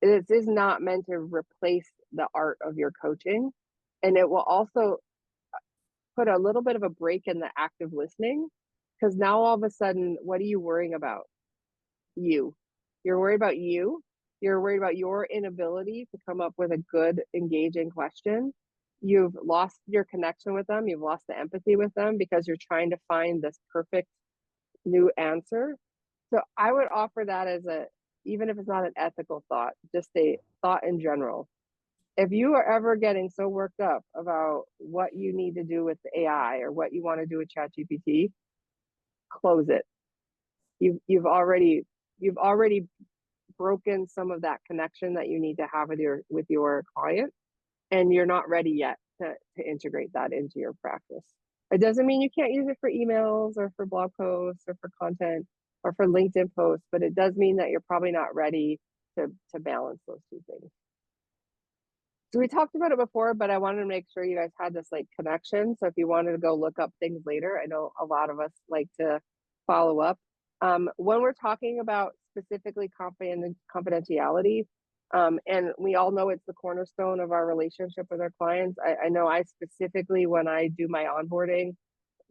This is not meant to replace the art of your coaching. And it will also put a little bit of a break in the active listening, because now all of a sudden, what are you worrying about? You're worried about you. You're worried about your inability to come up with a good, engaging question. You've lost your connection with them. You've lost the empathy with them because you're trying to find this perfect new answer. So I would offer that as even if it's not an ethical thought, just a thought in general. If you are ever getting so worked up about what you need to do with the AI or what you want to do with ChatGPT, close it. You've already broken some of that connection that you need to have with your client, and you're not ready yet to integrate that into your practice. It doesn't mean you can't use it for emails or for blog posts or for content or for LinkedIn posts, but it does mean that you're probably not ready to balance those two things. So we talked about it before, but I wanted to make sure you guys had this like connection. So if you wanted to go look up things later, I know a lot of us like to follow up. When we're talking about specifically confidentiality, and we all know it's the cornerstone of our relationship with our clients. I know I specifically, when I do my onboarding,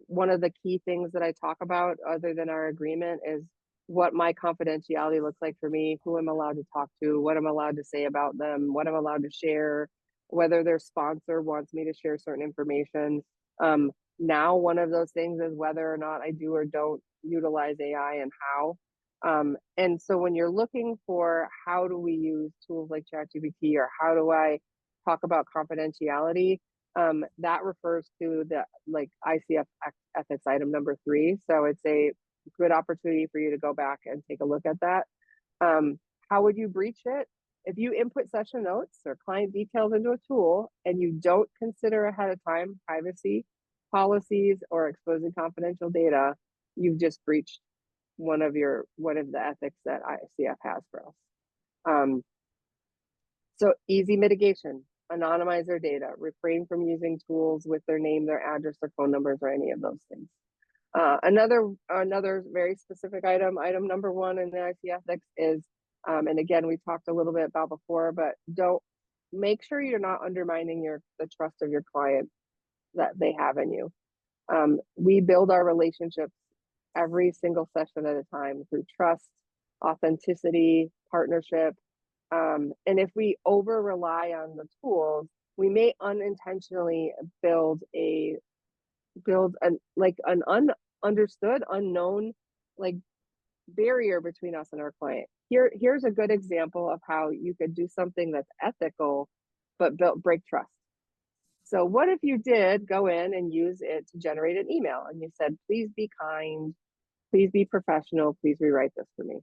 one of the key things that I talk about, other than our agreement, is what my confidentiality looks like for me, who I'm allowed to talk to, what I'm allowed to say about them, what I'm allowed to share, whether their sponsor wants me to share certain information. Now, one of those things is whether or not I do or don't utilize AI and how. And so when you're looking for how do we use tools like ChatGPT, or how do I talk about confidentiality, that refers to the like ICF ethics item number 3. So it's a good opportunity for you to go back and take a look at that. How would you breach it? If you input session notes or client details into a tool and you don't consider ahead of time privacy policies or exposing confidential data, you've just breached one of the ethics that ICF has for us. So easy mitigation: anonymize their data, refrain from using tools with their name, their address, their phone numbers, or any of those things. Another very specific item number 1 in the ICF ethics is, and again, we talked a little bit about before, but don't make sure you're not undermining the trust of your client that they have in you. We build our relationships every single session at a time through trust, authenticity, partnership. And if we over rely on the tools, we may unintentionally build an understood, unknown, like, barrier between us and our client. Here's a good example of how you could do something that's ethical, but break trust. So what if you did go in and use it to generate an email and you said, please be kind, please be professional, please rewrite this for me.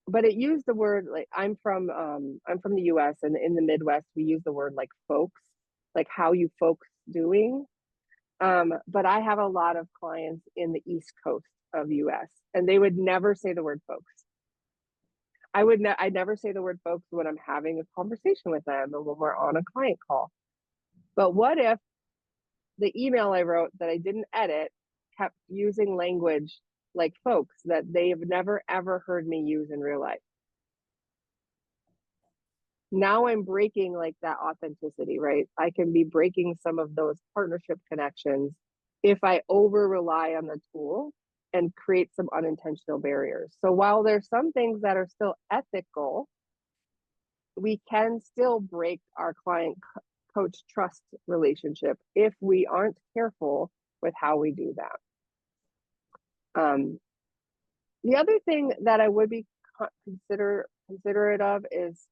But it used the word, like, I'm from the US, and in the Midwest, we use the word like folks, like how you folks doing. But I have a lot of clients in the East Coast of US, and they would never say the word folks. I'd never say the word folks when I'm having a conversation with them or when we're on a client call. But what if the email I wrote that I didn't edit kept using language like folks that they've never ever heard me use in real life? Now I'm breaking like that authenticity, right? I can be breaking some of those partnership connections if I over rely on the tool and create some unintentional barriers. So while there's some things that are still ethical, we can still break our client coach trust relationship if we aren't careful with how we do that. The other thing that I would be considerate of is,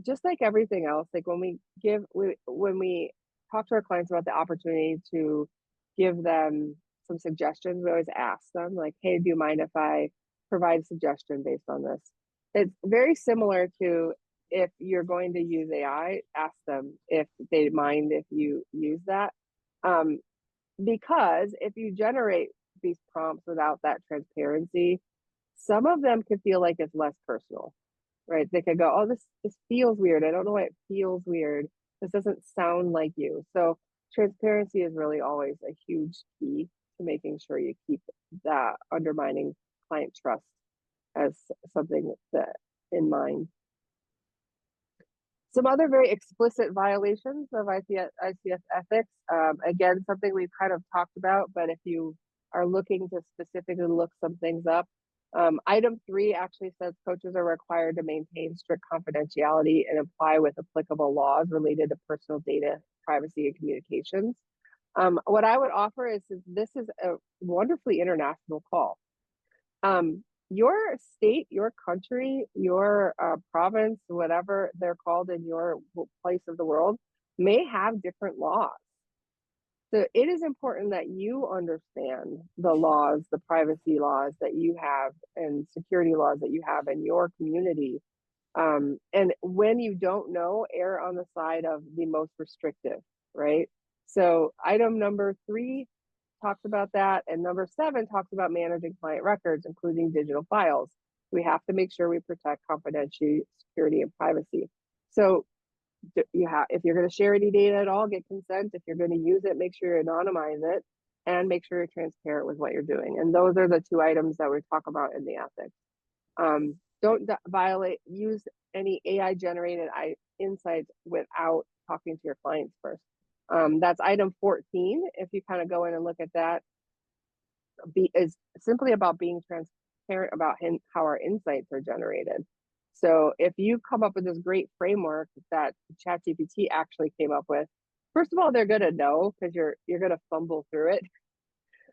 just like everything else, like when we talk to our clients about the opportunity to give them some suggestions, we always ask them, like, hey, do you mind if I provide a suggestion based on this? It's very similar to, if you're going to use AI, ask them if they mind if you use that. Because if you generate these prompts without that transparency, some of them could feel like it's less personal, right? They could go, oh, this feels weird. I don't know why it feels weird. This doesn't sound like you. So transparency is really always a huge key to making sure you keep that undermining client trust as something that in mind. Some other very explicit violations of ICF ethics, again, something we've kind of talked about, but if you are looking to specifically look some things up, item 3 actually says coaches are required to maintain strict confidentiality and comply with applicable laws related to personal data, privacy, and communications. What I would offer is this is a wonderfully international call. Your state, your country, your province, whatever they're called in your place of the world, may have different laws. So it is important that you understand the laws, the privacy laws that you have and security laws that you have in your community. And when you don't know, err on the side of the most restrictive, right? So item number 3 talks about that, and number 7 talks about managing client records, including digital files. We have to make sure we protect confidentiality, security, and privacy. So if you're going to share any data at all, get consent. If you're going to use it, make sure you anonymize it and make sure you're transparent with what you're doing. And those are the 2 items that we talk about in the ethics. Don't use any AI generated insights without talking to your clients first. That's item 14. If you kind of go in and look at that, is simply about being transparent about how our insights are generated. So if you come up with this great framework that ChatGPT actually came up with, first of all, they're going to know because you're going to fumble through it.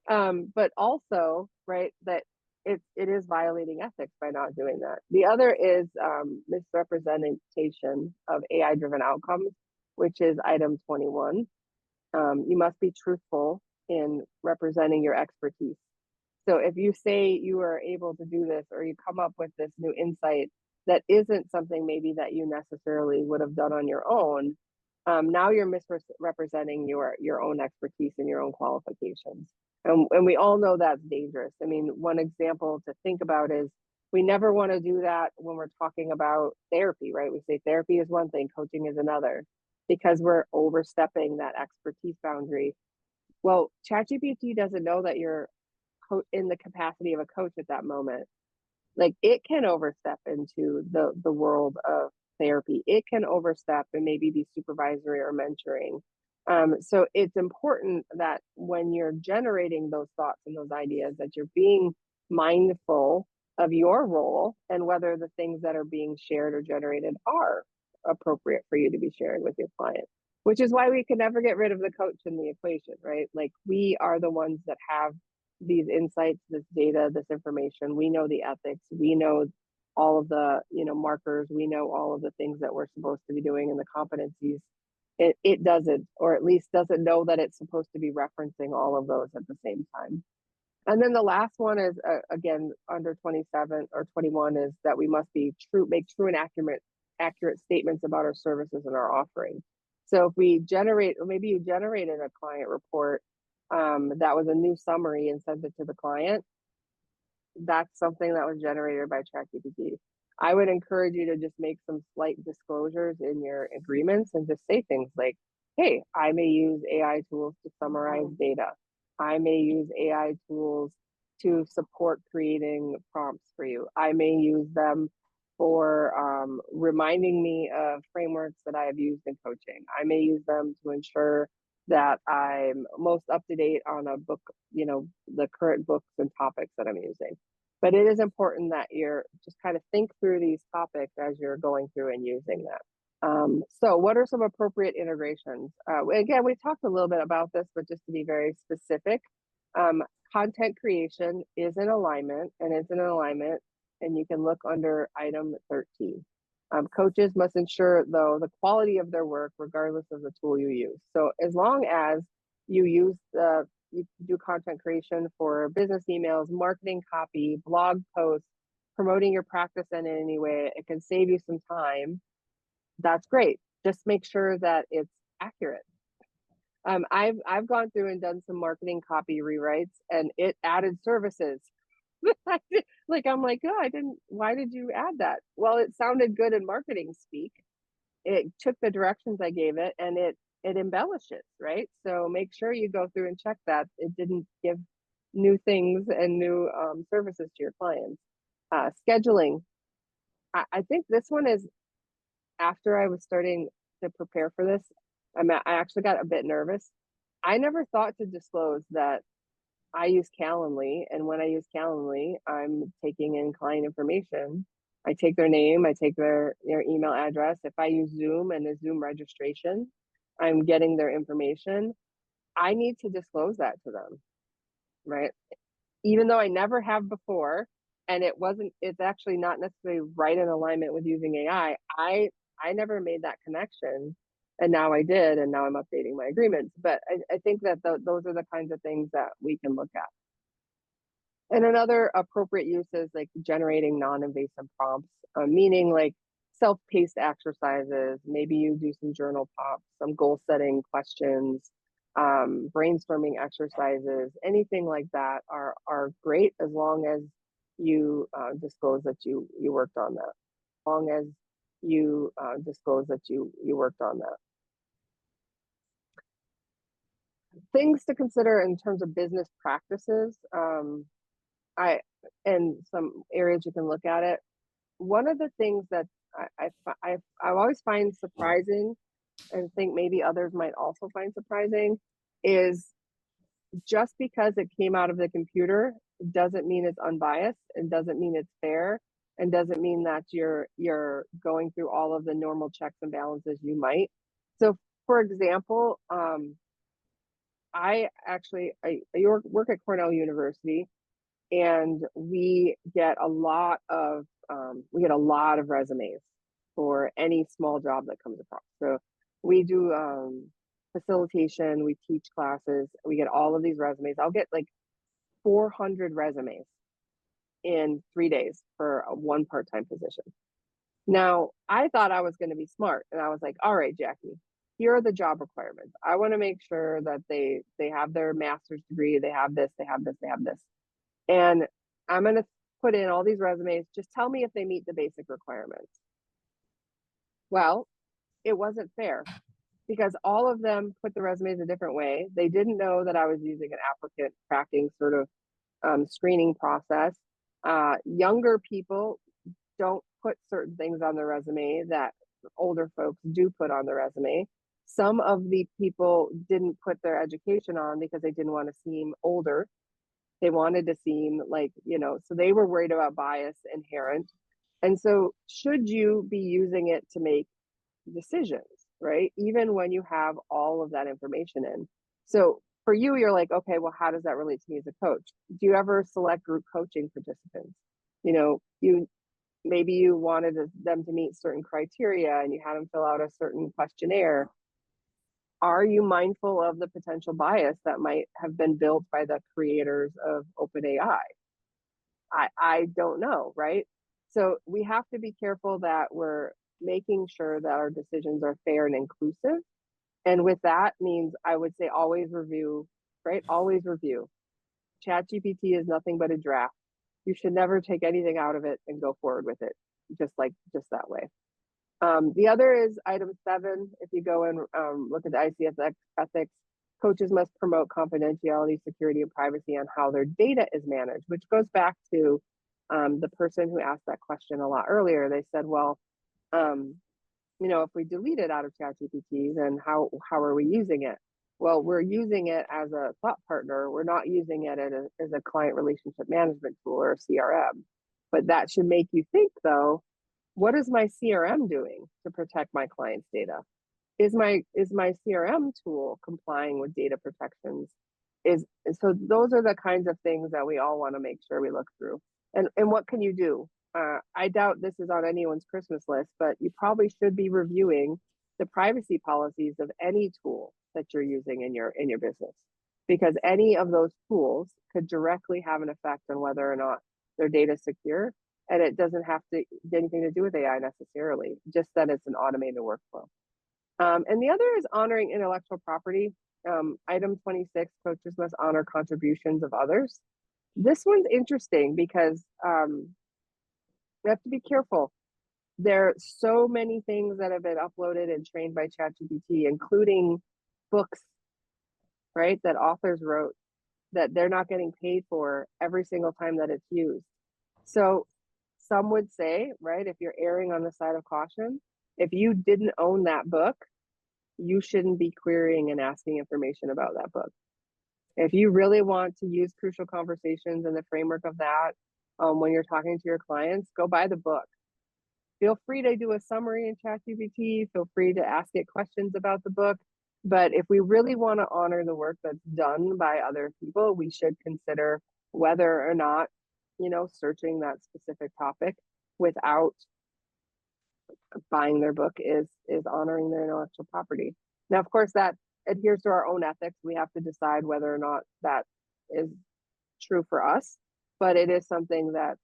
But also, right, that it is violating ethics by not doing that. The other is misrepresentation of AI-driven outcomes, which is item 21. You must be truthful in representing your expertise. So if you say you are able to do this, or you come up with this new insight that isn't something maybe that you necessarily would have done on your own, now you're misrepresenting your own expertise and your own qualifications. And we all know that's dangerous. I mean, one example to think about is we never want to do that when we're talking about therapy, right? We say therapy is one thing, coaching is another, because we're overstepping that expertise boundary. Well, ChatGPT doesn't know that you're in the capacity of a coach at that moment. Like, it can overstep into the world of therapy. It can overstep and maybe be supervisory or mentoring. So it's important that when you're generating those thoughts and those ideas, that you're being mindful of your role and whether the things that are being shared or generated are appropriate for you to be shared with your client, which is why we can never get rid of the coach in the equation, right? Like, we are the ones that have these insights, this data, this information. We know the ethics, we know all of the, markers, we know all of the things that we're supposed to be doing and the competencies. It doesn't, or at least doesn't know that it's supposed to be referencing all of those at the same time. And then the last one is, again, under 27 or 21, is that we must be make true and accurate statements about our services and our offering. So if we generate, or maybe you generated a client report that was a new summary and sent it to the client, that's something that was generated by ChatGPT. I would encourage you to just make some slight disclosures in your agreements and just say things like, hey, I may use AI tools to summarize data. I may use AI tools to support creating prompts for you. I may use them for reminding me of frameworks that I have used in coaching. I may use them to ensure that I'm most up to date on a book, the current books and topics that I'm using. But it is important that you're just kind of think through these topics as you're going through and using that. So what are some appropriate integrations? Again, we talked a little bit about this, but just to be very specific, content creation is in alignment, and it's in alignment, and you can look under item 13. Coaches must ensure, though, the quality of their work regardless of the tool you use. So as long as you use you do content creation for business emails, marketing copy, blog posts, promoting your practice in any way, it can save you some time. That's great. Just make sure that it's accurate. I've gone through and done some marketing copy rewrites, and it added services. I'm like, oh, why did you add that? Well, it sounded good in marketing speak. It took the directions I gave it, and it embellishes, right? So make sure you go through and check that it didn't give new things and new services to your clients. Scheduling. I think this one is, after I was starting to prepare for this, I actually got a bit nervous. I never thought to disclose that I use Calendly, and when I use Calendly, I'm taking in client information. I take their name, I take their email address. If I use Zoom and a Zoom registration, I'm getting their information. I need to disclose that to them, right? Even though I never have before, and it's actually not necessarily right in alignment with using AI. I never made that connection, and now I did, and now I'm updating my agreements. But I think that those are the kinds of things that we can look at. And another appropriate use is like generating non-invasive prompts, meaning like self-paced exercises. Maybe you do some journal prompts, some goal-setting questions, brainstorming exercises, anything like that are great, as long as you disclose that you worked on that. As long as you disclose that you worked on that. Things to consider in terms of business practices. And some areas you can look at it. One of the things that I always find surprising, and think maybe others might also find surprising, is just because it came out of the computer doesn't mean it's unbiased, and doesn't mean it's fair, and doesn't mean that you're going through all of the normal checks and balances you might. So, for example, I work at Cornell University, and we get a lot of resumes for any small job that comes across. So we do facilitation, we teach classes, we get all of these resumes. I'll get like 400 resumes in 3 days for one part-time position. Now, I thought I was going to be smart, and I was like, all right, Jackie, here are the job requirements. I want to make sure that they have their master's degree, they have this, they have this, they have this. And I'm going to put in all these resumes. Just tell me if they meet the basic requirements. Well, it wasn't fair, because all of them put the resumes a different way. They didn't know that I was using an applicant tracking sort of screening process. Younger people don't put certain things on their resume that older folks do put on their resume. Some of the people didn't put their education on because they didn't want to seem older. They wanted to seem like, so they were worried about bias inherent. And so should you be using it to make decisions, right? Even when you have all of that information in. So for you, you're like, okay, well, how does that relate to me as a coach? Do you ever select group coaching participants? Maybe you wanted them to meet certain criteria and you had them fill out a certain questionnaire. Are you mindful of the potential bias that might have been built by the creators of OpenAI? I don't know, right? So we have to be careful that we're making sure that our decisions are fair and inclusive. And with that means, I would say always review, right? Always review. ChatGPT is nothing but a draft. You should never take anything out of it and go forward with it, just that way. The other is item 7. If you go and look at the ICF ethics, coaches must promote confidentiality, security, and privacy on how their data is managed, which goes back to the person who asked that question a lot earlier. They said, well, if we delete it out of ChatGPT, then how are we using it? Well, we're using it as a thought partner. We're not using it as a client relationship management tool or a CRM. But that should make you think, though, what is my CRM doing to protect my client's data? Is my CRM tool complying with data protections? So those are the kinds of things that we all want to make sure we look through. And what can you do? I doubt this is on anyone's Christmas list, but you probably should be reviewing the privacy policies of any tool that you're using in your business, because any of those tools could directly have an effect on whether or not their data is secure. And it doesn't have to anything to do with AI necessarily, just that it's an automated workflow. And the other is honoring intellectual property. Item 26, coaches must honor contributions of others. This one's interesting because we have to be careful. There are so many things that have been uploaded and trained by ChatGPT, including books, right, that authors wrote that they're not getting paid for every single time that it's used. So some would say, right, if you're erring on the side of caution, if you didn't own that book, you shouldn't be querying and asking information about that book. If you really want to use crucial conversations in the framework of that, when you're talking to your clients, go buy the book. Feel free to do a summary in ChatGPT. Feel free to ask it questions about the book. But if we really want to honor the work that's done by other people, we should consider whether or not, searching that specific topic without buying their book is honoring their intellectual property. Now, of course, that adheres to our own ethics. We have to decide whether or not that is true for us. But it is something that,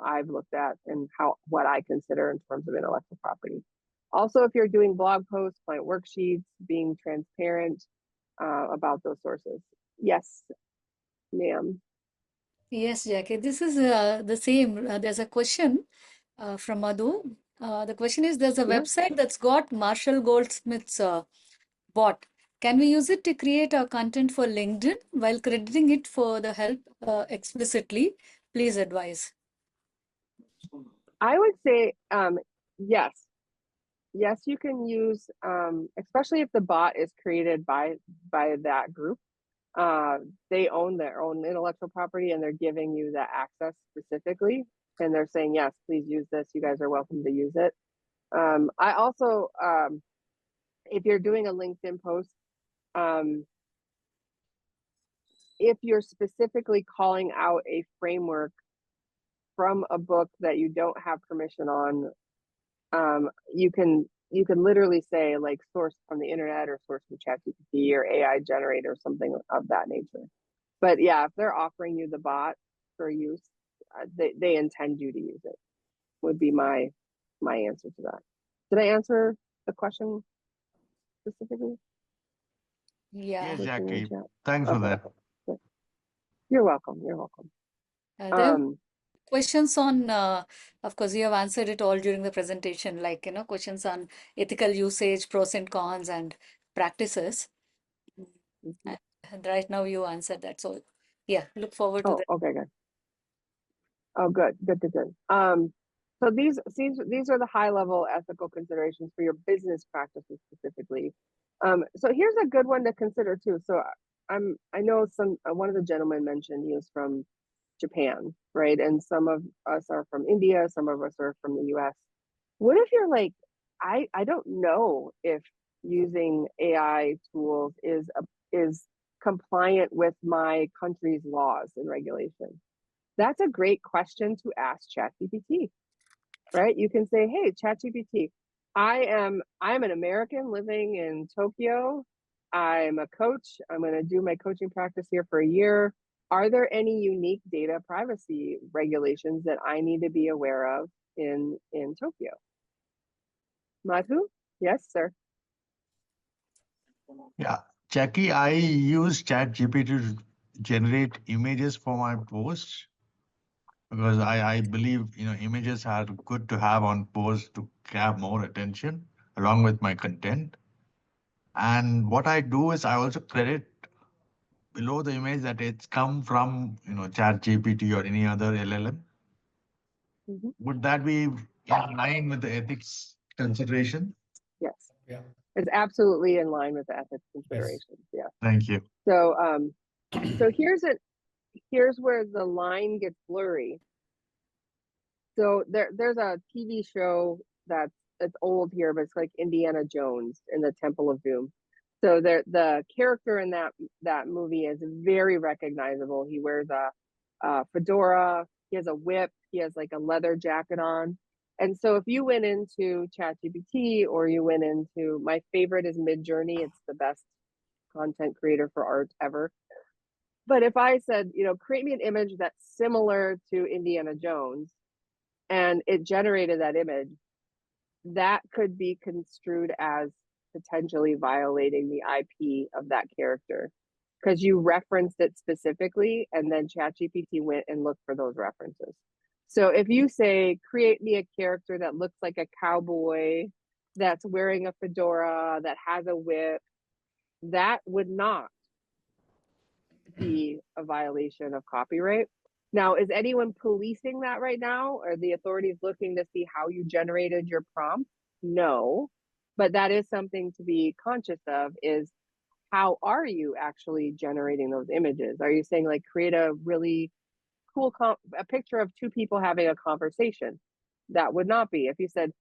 I've looked at and what I consider in terms of intellectual property. Also, if you're doing blog posts, client worksheets, being transparent about those sources. Yes, ma'am. Yes, Jackie, this is the same. There's a question from Madhu. The question is, there's a Yeah. website that's got Marshall Goldsmith's bot. Can we use it to create our content for LinkedIn while crediting it for the help explicitly? Please advise. I would say yes. Yes, you can use, especially if the bot is created by that group. They own their own intellectual property and they're giving you that access specifically. And they're saying, yes, please use this. You guys are welcome to use it. I also, if you're doing a LinkedIn post, if you're specifically calling out a framework from a book that you don't have permission on, you can literally say like source from the internet or source from ChatGPT or AI generator or something of that nature. But yeah, if they're offering you the bot for use, they intend you to use it, would be my answer to that. Did I answer the question specifically? Yeah. Yes, Jackie. Thanks for that. You're welcome. There are questions on, of course, you have answered it all during the presentation, like, questions on ethical usage, pros and cons, and practices. And right now you answered that. So, yeah, look forward to that. Okay, good. Oh, good. So these are the high level ethical considerations for your business practices specifically. So here's a good one to consider too. So I know one of the gentlemen mentioned he was from Japan, right? And some of us are from India, some of us are from the US. What if you're like, I don't know if using AI tools is compliant with my country's laws and regulations? That's a great question to ask ChatGPT, right? You can say, hey, ChatGPT, I'm an American living in Tokyo. I'm a coach. I'm going to do my coaching practice here for a year. Are there any unique data privacy regulations that I need to be aware of in Tokyo? Madhu? Yes, sir. Yeah, Jackie, I use ChatGPT to generate images for my posts because I believe images are good to have on posts to grab more attention along with my content. And what I do is I also credit below the image that it's come from ChatGPT or any other LLM. Mhm. Would that be in line with the ethics consideration? Yes. Yeah. It's absolutely in line with the ethics considerations. Yeah. Thank you. So so here's where the line gets blurry. So there's a TV show it's old here, but it's like Indiana Jones in the Temple of Doom. So the character in that movie is very recognizable. He wears a fedora, he has a whip, he has like a leather jacket on. And so if you went into ChatGPT or you went into, my favorite is Midjourney, it's the best content creator for art ever. But if I said, create me an image that's similar to Indiana Jones, and it generated that image, that could be construed as potentially violating the IP of that character because you referenced it specifically and then ChatGPT went and looked for those references. So if you say, create me a character that looks like a cowboy, that's wearing a fedora, that has a whip, that would not be a violation of copyright. Now, is anyone policing that right now? Are the authorities looking to see how you generated your prompt? No, but that is something to be conscious of, is how are you actually generating those images? Are you saying like create a really cool a picture of two people having a conversation? That would not be. If you said,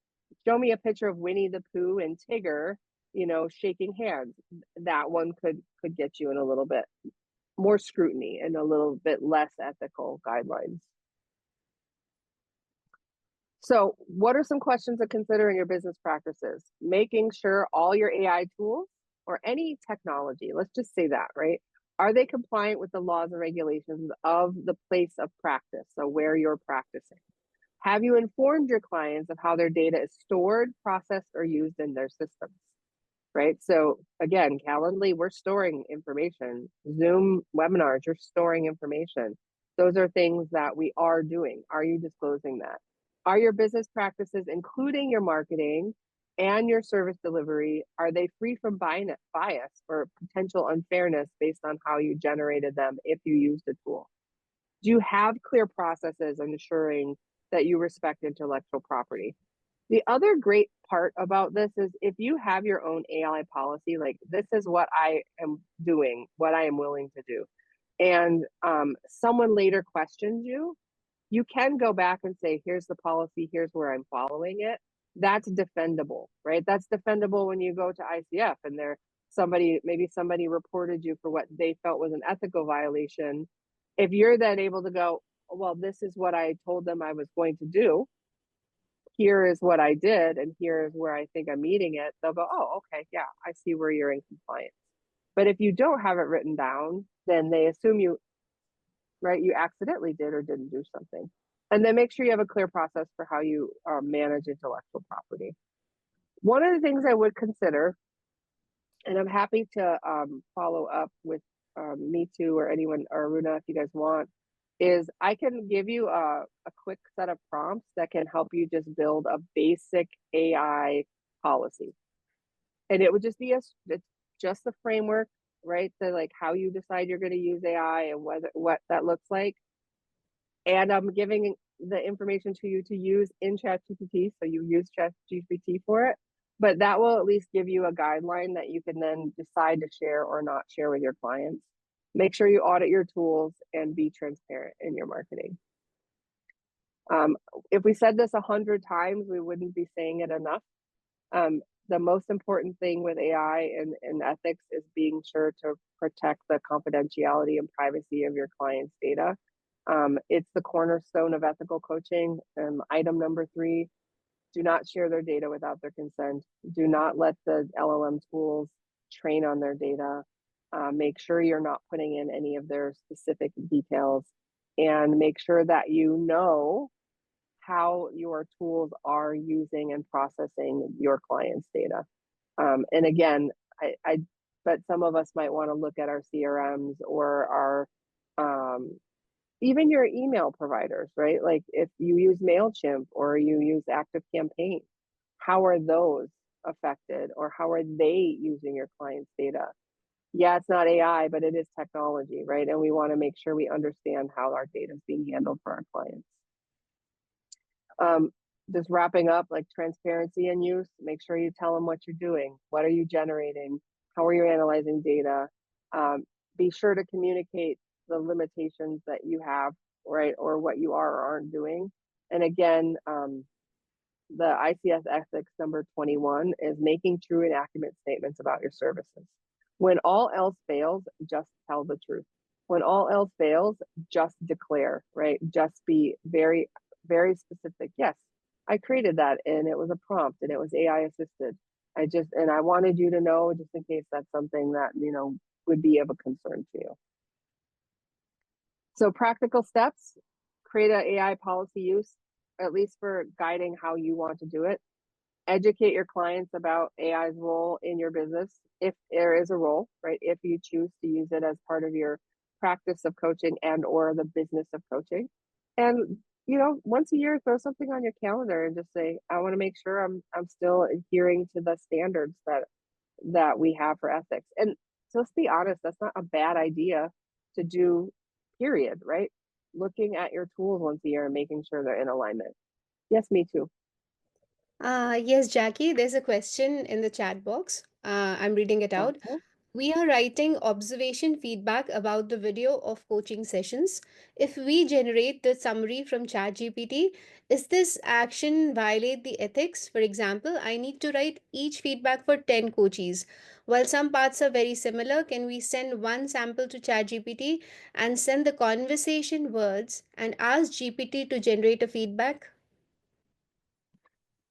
show me a picture of Winnie the Pooh and Tigger, shaking hands, that one could get you in a little bit more scrutiny and a little bit less ethical guidelines. So what are some questions to consider in your business practices? Making sure all your AI tools or any technology, let's just say that, right? Are they compliant with the laws and regulations of the place of practice, so where you're practicing? Have you informed your clients of how their data is stored, processed, or used in their systems? Right? So again, Calendly, we're storing information. Zoom webinars, you're storing information. Those are things that we are doing. Are you disclosing that? Are your business practices, including your marketing and your service delivery, are they free from bias or potential unfairness based on how you generated them if you used a tool? Do you have clear processes ensuring that you respect intellectual property? The other great part about this is if you have your own AI policy, like this is what I am doing, what I am willing to do, and someone later questions you, you can go back and say, here's the policy, here's where I'm following it. That's defendable, right? That's defendable when you go to ICF and maybe somebody reported you for what they felt was an ethical violation. If you're then able to go, well, this is what I told them I was going to do, here is what I did, and here is where I think I'm meeting it, they'll go, oh, okay, yeah, I see where you're in compliance. But if you don't have it written down, then they assume you accidentally did or didn't do something. And then make sure you have a clear process for how you manage intellectual property. One of the things I would consider, and I'm happy to follow up with me too, or anyone, or Aruna, if you guys want, is I can give you a quick set of prompts that can help you just build a basic AI policy. And it would just be it's just the framework, right? So like how you decide you're going to use AI and what that looks like. And I'm giving the information to you to use in ChatGPT, so you use ChatGPT for it, but that will at least give you a guideline that you can then decide to share or not share with your clients. Make sure you audit your tools and be transparent in your marketing. If we said this 100 times, we wouldn't be saying it enough. The most important thing with AI and ethics is being sure to protect the confidentiality and privacy of your client's data. It's the cornerstone of ethical coaching. Item number 3, do not share their data without their consent. Do not let the LLM tools train on their data. Make sure you're not putting in any of their specific details, and make sure that you know how your tools are using and processing your client's data. And again, I bet some of us might want to look at our CRMs or our even your email providers, right? Like if you use MailChimp or you use ActiveCampaign, how are those affected, or how are they using your client's data? Yeah, it's not AI, but it is technology, right? And we want to make sure we understand how our data is being handled for our clients. Just wrapping up, like transparency and use, make sure you tell them what you're doing. What are you generating? How are you analyzing data? Be sure to communicate the limitations that you have, right? Or what you are or aren't doing. And again, the ICF Ethics number 21 is making true and accurate statements about your services. When all else fails, just tell the truth. When all else fails, just declare, right? Just be very, very specific. Yes, I created that and it was a prompt and it was AI assisted. I wanted you to know, just in case that's something that, you know, would be of a concern to you. So practical steps: create an AI policy use, at least for guiding how you want to do it. Educate your clients about AI's role in your business, if there is a role, right? If you choose to use it as part of your practice of coaching and or the business of coaching. And, you know, once a year, throw something on your calendar and just say, I want to make sure I'm still adhering to the standards that we have for ethics. And so let's be honest, that's not a bad idea to do, period, right? Looking at your tools once a year and making sure they're in alignment. Yes, me too. Yes, Jackie, there's a question in the chat box. I'm reading it out. Okay. We are writing observation feedback about the video of coaching sessions. If we generate the summary from ChatGPT, is this action violate the ethics? For example, I need to write each feedback for 10 coaches. While some parts are very similar, can we send one sample to ChatGPT and send the conversation words and ask GPT to generate a feedback?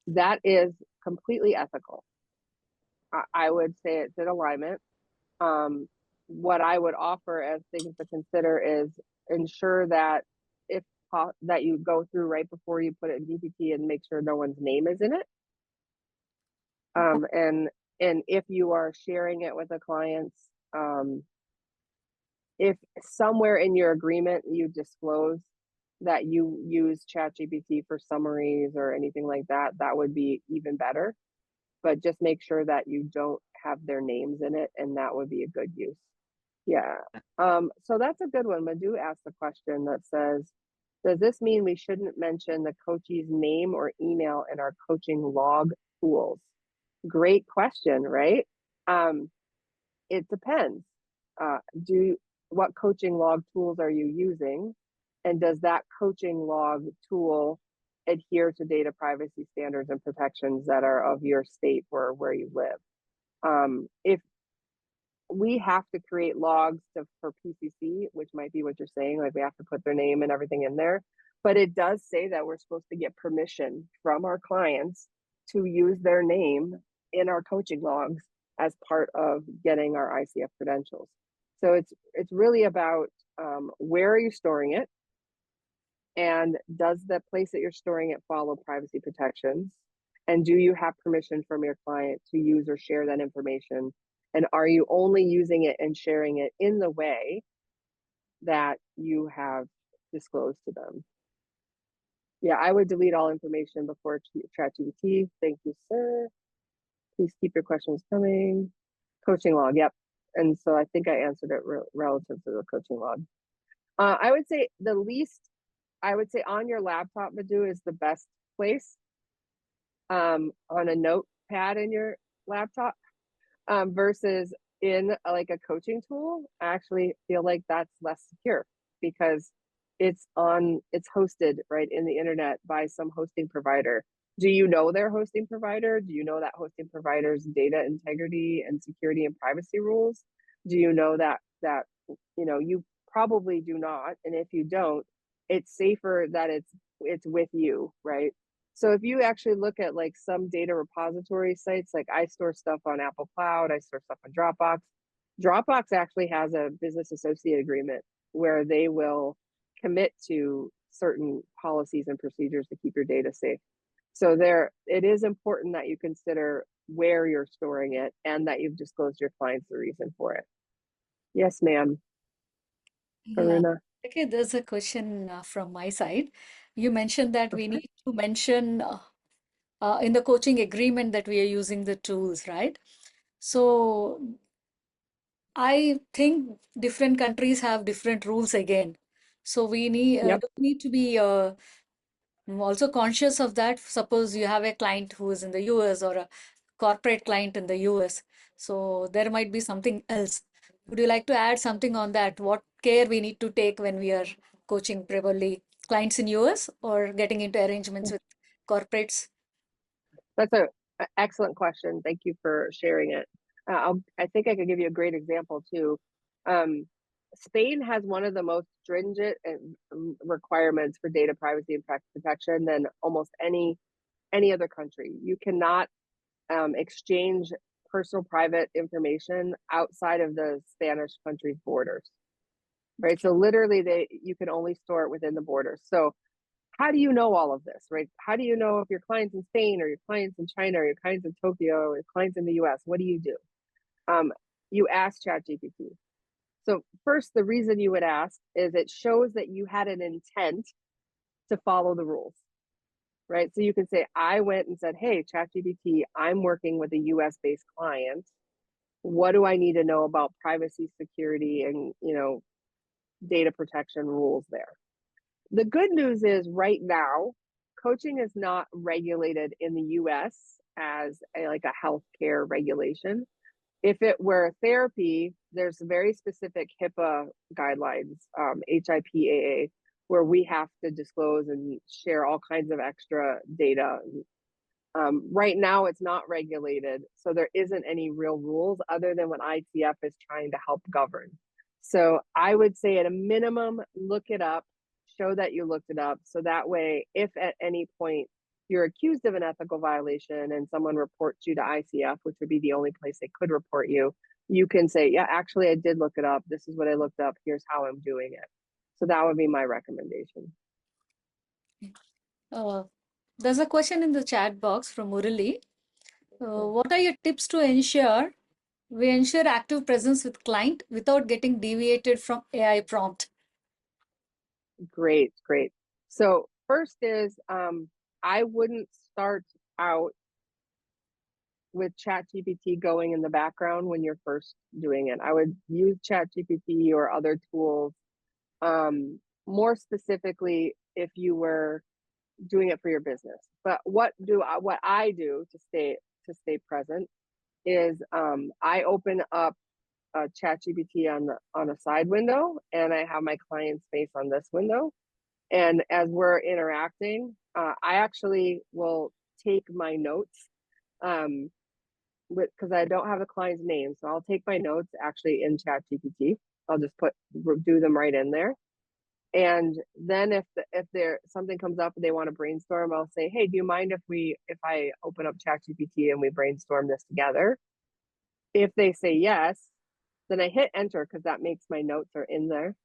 That is completely ethical. I would say it's in alignment. What I would offer as things to consider is ensure that that you go through right before you put it in GPT and make sure no one's name is in it. And if you are sharing it with a client, if somewhere in your agreement you disclose that you use ChatGPT for summaries or anything like that, that would be even better. But just make sure that you don't have their names in it, and that would be a good use. Yeah. So that's a good one. Madhu asked a question that says, does this mean we shouldn't mention the coachee's name or email in our coaching log tools? Great question, right? It depends. What coaching log tools are you using? And does that coaching log tool adhere to data privacy standards and protections that are of your state or where you live? If we have to create logs for PCC, which might be what you're saying, like we have to put their name and everything in there, but it does say that we're supposed to get permission from our clients to use their name in our coaching logs as part of getting our ICF credentials. So it's really about where are you storing it? And does the place that you're storing it follow privacy protections? And do you have permission from your client to use or share that information? And are you only using it and sharing it in the way that you have disclosed to them? Yeah, I would delete all information before ChatGPT. Thank you, sir. Please keep your questions coming. Coaching log, yep. And so I think I answered it relative to the coaching log. I would say the least I would say on your laptop, Madhu, is the best place. On a notepad in your laptop, versus in like a coaching tool. I actually feel like that's less secure because it's hosted right in the internet by some hosting provider. Do you know their hosting provider? Do you know that hosting provider's data integrity and security and privacy rules? Do you know that you probably do not, and if you don't, it's safer that it's with you, right? So if you actually look at like some data repository sites, like I store stuff on Apple Cloud, I store stuff on Dropbox. Dropbox actually has a business associate agreement where they will commit to certain policies and procedures to keep your data safe. So it is important that you consider where you're storing it and that you've disclosed to your clients the reason for it. Yes, ma'am. Yeah. Aruna. Okay, there's a question from my side. You mentioned that we need to mention in the coaching agreement that we are using the tools, right? So I think different countries have different rules again. So we Yep. need to be also conscious of that. Suppose you have a client who is in the US or a corporate client in the US. So there might be something else. Would you like to add something on that? What care we need to take when we are coaching probably clients in US or getting into arrangements with corporates? That's a excellent question. Thank you for sharing it. I think I could give you a great example too. Spain has one of the most stringent requirements for data privacy and protection than almost any other country. You cannot exchange personal private information outside of the Spanish country's borders, right? So literally you can only store it within the borders. So how do you know all of this, right? How do you know if your client's in Spain or your client's in China or your client's in Tokyo or your client's in the US? What do? You ask ChatGPT. So first, the reason you would ask is it shows that you had an intent to follow the rules, right? So you can say, I went and said, hey, ChatGPT, I'm working with a US-based client. What do I need to know about privacy, security, and data protection rules there? The good news is right now, coaching is not regulated in the US as like a healthcare regulation. If it were therapy, there's very specific HIPAA guidelines, HIPAA, where we have to disclose and share all kinds of extra data. Right now, it's not regulated, so there isn't any real rules other than what ICF is trying to help govern. So I would say at a minimum, look it up, show that you looked it up, so that way, if at any point you're accused of an ethical violation and someone reports you to ICF, which would be the only place they could report you, you can say, yeah, actually, I did look it up. This is what I looked up. Here's how I'm doing it. So that would be my recommendation. There's a question in the chat box from Murali. What are your tips to ensure we ensure active presence with client without getting deviated from AI prompt? Great. So first is I wouldn't start out with ChatGPT going in the background when you're first doing it. I would use ChatGPT or other tools. More specifically, if you were doing it for your business. But what I do to stay present is I open up ChatGPT on a side window, and I have my client's face on this window. And as we're interacting, I actually will take my notes because I don't have the client's name, so I'll take my notes actually in ChatGPT. I'll just do them right in there. And then if there something comes up and they want to brainstorm, I'll say, hey, do you mind if I open up ChatGPT and we brainstorm this together? If they say yes, then I hit enter because that makes my notes are in there.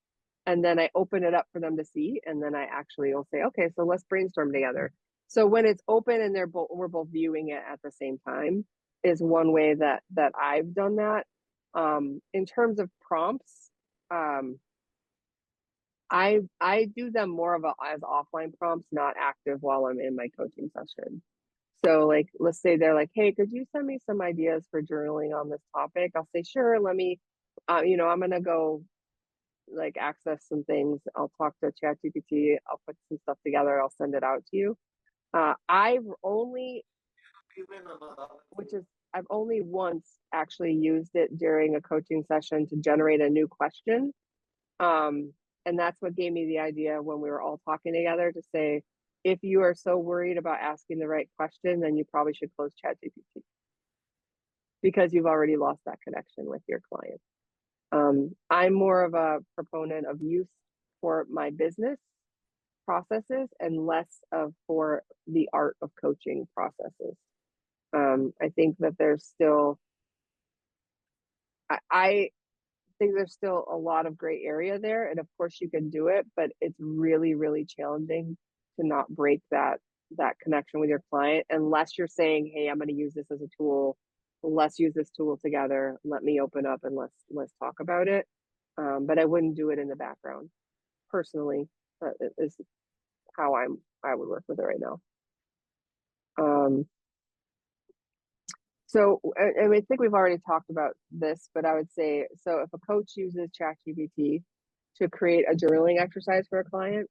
And then I open it up for them to see. And then I actually will say, okay, so let's brainstorm together. So when it's open and we're both viewing it at the same time is one way that I've done that. In terms of prompts, I do them more of as offline prompts, not active while I'm in my coaching session. So like, let's say they're like, hey, could you send me some ideas for journaling on this topic? I'll say, sure, let me, I'm going to go like access some things, I'll talk to ChatGPT, I'll put some stuff together, I'll send it out to you. I've only once actually used it during a coaching session to generate a new question. And that's what gave me the idea when we were all talking together to say, if you are so worried about asking the right question, then you probably should close ChatGPT because you've already lost that connection with your client. I'm more of a proponent of use for my business processes and less of for the art of coaching processes. I think that there's still, I think there's still a lot of gray area there. And of course you can do it, but it's really, really challenging to not break that connection with your client unless you're saying, hey, I'm going to use this as a tool. Let's use this tool together. Let me open up and let's talk about it. But I wouldn't do it in the background personally. Is how I would work with it right now. So I think we've already talked about this, but I would say, so if a coach uses ChatGPT to create a journaling exercise for a client,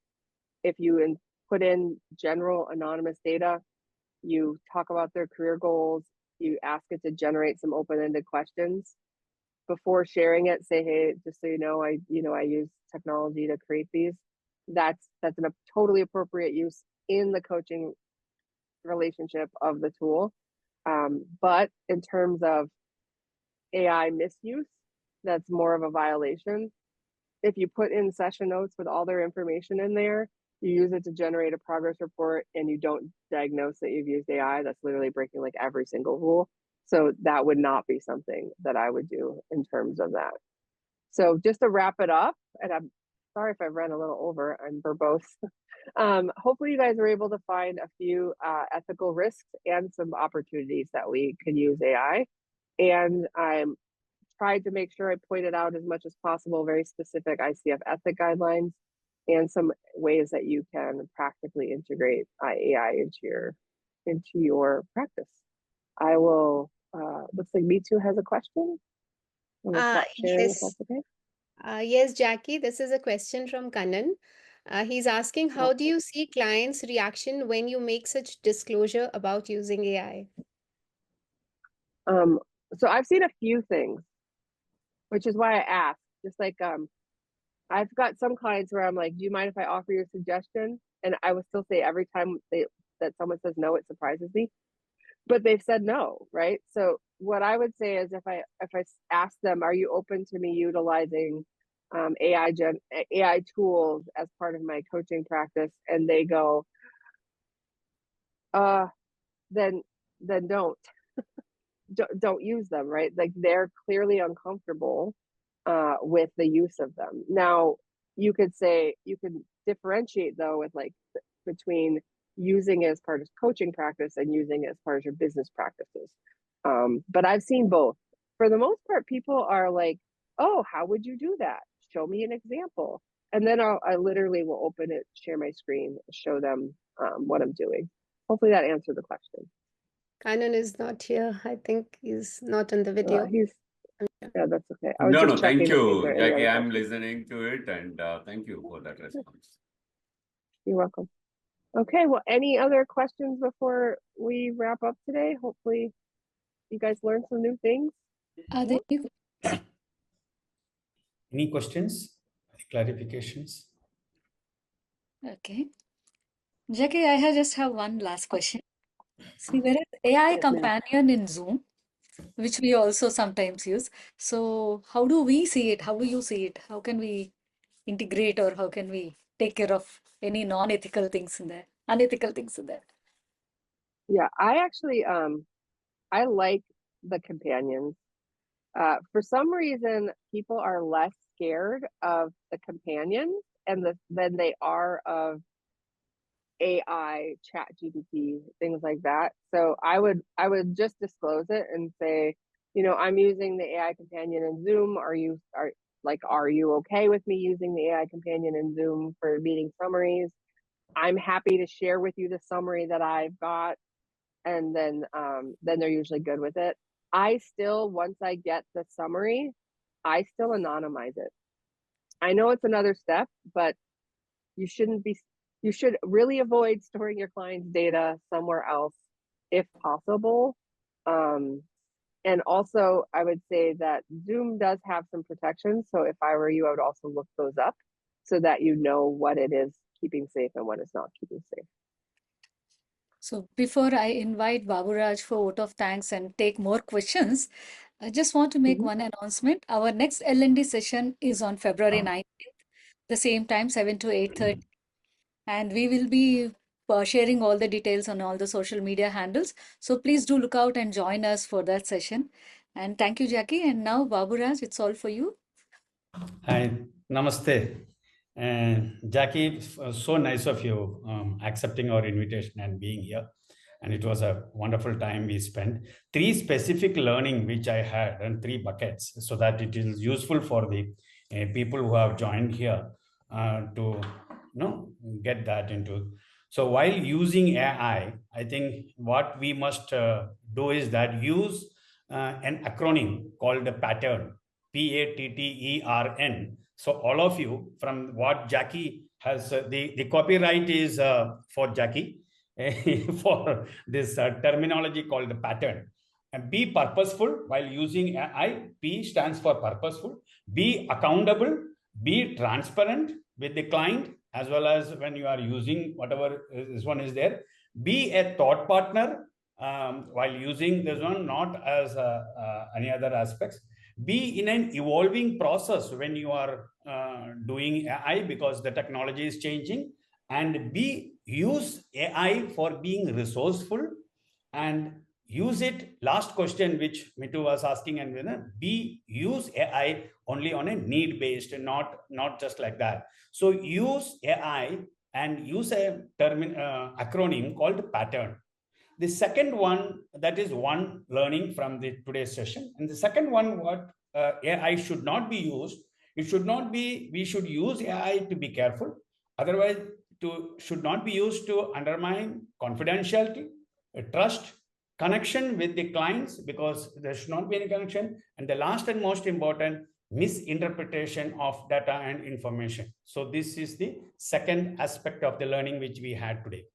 if you put in general anonymous data, you talk about their career goals, you ask it to generate some open-ended questions. Before sharing it, say, hey, just so you know, I use technology to create these. That's a totally appropriate use in the coaching relationship of the tool. But in terms of AI misuse, that's more of a violation. If you put in session notes with all their information in there, you use it to generate a progress report and you don't diagnose that you've used AI, that's literally breaking like every single rule. So that would not be something that I would do in terms of that. So just to wrap it up, and I'm sorry if I ran a little over, I'm verbose. Hopefully you guys were able to find a few ethical risks and some opportunities that we can use AI. And I'm tried to make sure I pointed out as much as possible very specific ICF ethic guidelines and some ways that you can practically integrate AI into your practice. I will, looks like Me2 has a question. I'm gonna stop sharing if that's okay. Yes, Jackie, this is a question from Kannan. He's asking, how do you see clients' reaction when you make such disclosure about using AI? So I've seen a few things, which is why I asked. Just like I've got some clients where I'm like, do you mind if I offer you a suggestion? And I would still say every time that someone says no, it surprises me. But they've said no, right? So what I would say is if I ask them, are you open to me utilizing AI tools as part of my coaching practice, and they go, then don't use them, right? Like they're clearly uncomfortable with the use of them. Now you could say, you can differentiate though with like between using it as part of coaching practice and using it as part of your business practices. But I've seen both. For the most part, people are like, oh, how would you do that? Show me an example. And then I literally will open it, share my screen, show them what I'm doing. Hopefully that answered the question. Kannan is not here. I think he's not on the video. Yeah, that's okay. I was No, just thank checking to see if you, there are any Jackie. other I'm questions. listening to it, and thank you for that response. You're welcome. Okay, well, any other questions before we wrap up today? Hopefully you guys learned some new things. Are there Any questions? Clarifications? Okay. Jackie, I just have one last question. See, there is AI Yes, ma'am. companion in Zoom, which we also sometimes use. So how do we see it? How do you see it? How can we integrate, or how can we take care of any non-ethical things in there, unethical things in there? Yeah, I actually I like the companions. For some reason, people are less scared of the companions than they are of AI, ChatGPT, things like that. So I would just disclose it and say, I'm using the AI companion in Zoom. Are you okay with me using the AI companion in Zoom for meeting summaries? I'm happy to share with you the summary that I've got, and then they're usually good with it. I still, once I get the summary, I still anonymize it. I know it's another step, but you should really avoid storing your client's data somewhere else if possible. And also, I would say that Zoom does have some protections. So if I were you, I would also look those up so that you know what it is keeping safe and what is not keeping safe. So before I invite Baburaj for vote of thanks and take more questions, I just want to make one announcement. Our next L&D session is on February 19th, the same time, 7 to 8:30. And we will be sharing all the details on all the social media handles. So please do look out and join us for that session. And thank you, Jackie. And now, Baburaj, it's all for you. Hi, namaste. And Jackie, so nice of you accepting our invitation and being here. And it was a wonderful time we spent. 3 specific learning which I had and 3 buckets so that it is useful for the people who have joined here to get that into. So while using AI, I think what we must do is that use an acronym called the pattern, PATTERN. So all of you, from what Jackie has, the copyright is for Jackie for this terminology called the pattern. And be purposeful while using AI. P stands for purposeful. Be accountable. Be transparent with the client as well as when you are using whatever this one is there. Be a thought partner while using this one, not as any other aspects. Be in an evolving process when you are doing AI because the technology is changing, and use AI for being resourceful and use it. Last question which Mitu was asking, and use AI only on a need based, not just like that. So use AI and use a acronym called pattern. The second one, that is one learning from the today's session. And the second one, what AI should not be used. It should not be, we should use AI to be careful. Otherwise, should not be used to undermine confidentiality, trust, connection with the clients, because there should not be any connection. And the last and most important, misinterpretation of data and information. So this is the second aspect of the learning which we had today.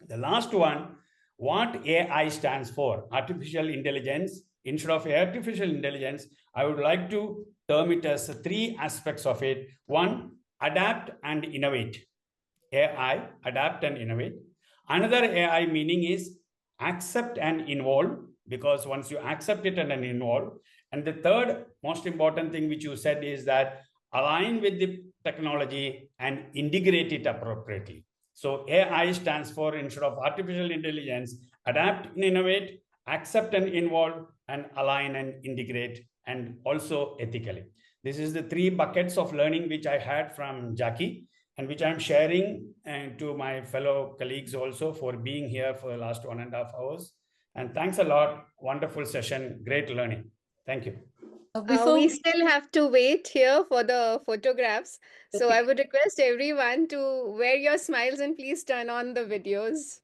The last one, what AI stands for, artificial intelligence. Instead of artificial intelligence, I would like to term it as 3 aspects of it. 1, adapt and innovate. AI, adapt and innovate. Another AI meaning is accept and involve, because once you accept it and involve. And the third most important thing which you said is that align with the technology and integrate it appropriately. So AI stands for, instead of artificial intelligence, adapt and innovate, accept and involve, and align and integrate, and also ethically. This is the 3 buckets of learning which I had from Jackie, and which I'm sharing to my fellow colleagues also for being here for the last 1.5 hours. And thanks a lot. Wonderful session. Great learning. Thank you. We still have to wait here for the photographs. So I would request everyone to wear your smiles and please turn on the videos.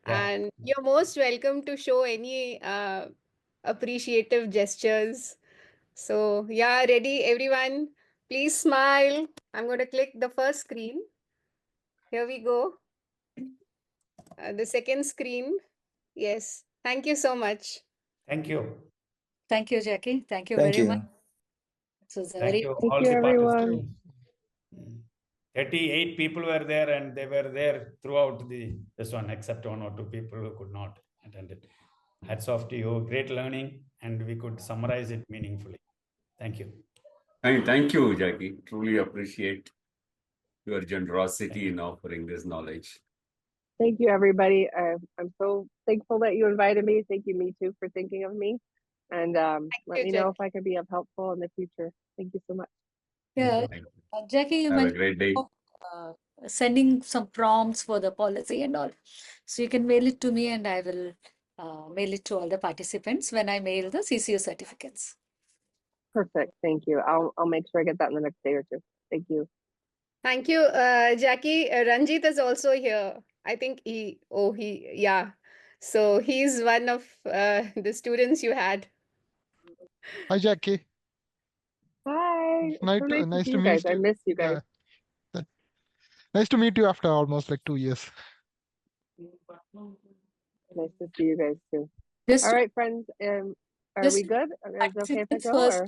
Yeah. And you're most welcome to show any appreciative gestures. So yeah, ready everyone? Please smile. I'm going to click the first screen. Here we go. The second screen. Yes. Thank you so much. Thank you. Thank you, Jackie. Thank you Thank very you. much. So it's a Thank very you, Thank all you, the everyone. participants. 38 people were there, and they were there throughout this one, except 1 or 2 people who could not attend it. Hats off to you. Great learning, and we could summarize it meaningfully. Thank you. Thank you, Jackie. Truly appreciate your generosity in offering this knowledge. Thank you, everybody. I'm so thankful that you invited me. Thank you, me too, for thinking of me. And let me know if I can be of helpful in the future. Thank you so much. Yeah, Jackie, you Have a mentioned great day. sending some prompts for the policy and all. So you can mail it to me and I will mail it to all the participants when I mail the CCU certificates. Perfect. Thank you. I'll make sure I get that in the next day or 2. Thank you. Thank you, Jackie. Ranjit is also here. I think yeah. So he's one of the students you had. Hi, Jackie. Hi. It's Nice so to, nice to nice see to you meet guys. I you. miss you guys. Yeah. Nice to meet you after almost like 2 years. Nice to see you guys too. Just All to, right, friends. Are just we to good? Is it okay if I participants go? first. Or?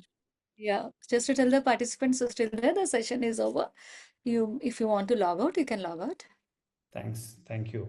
Yeah, just to tell the participants who are still there, the session is over. If you want to log out, you can log out. Thanks. Thank you.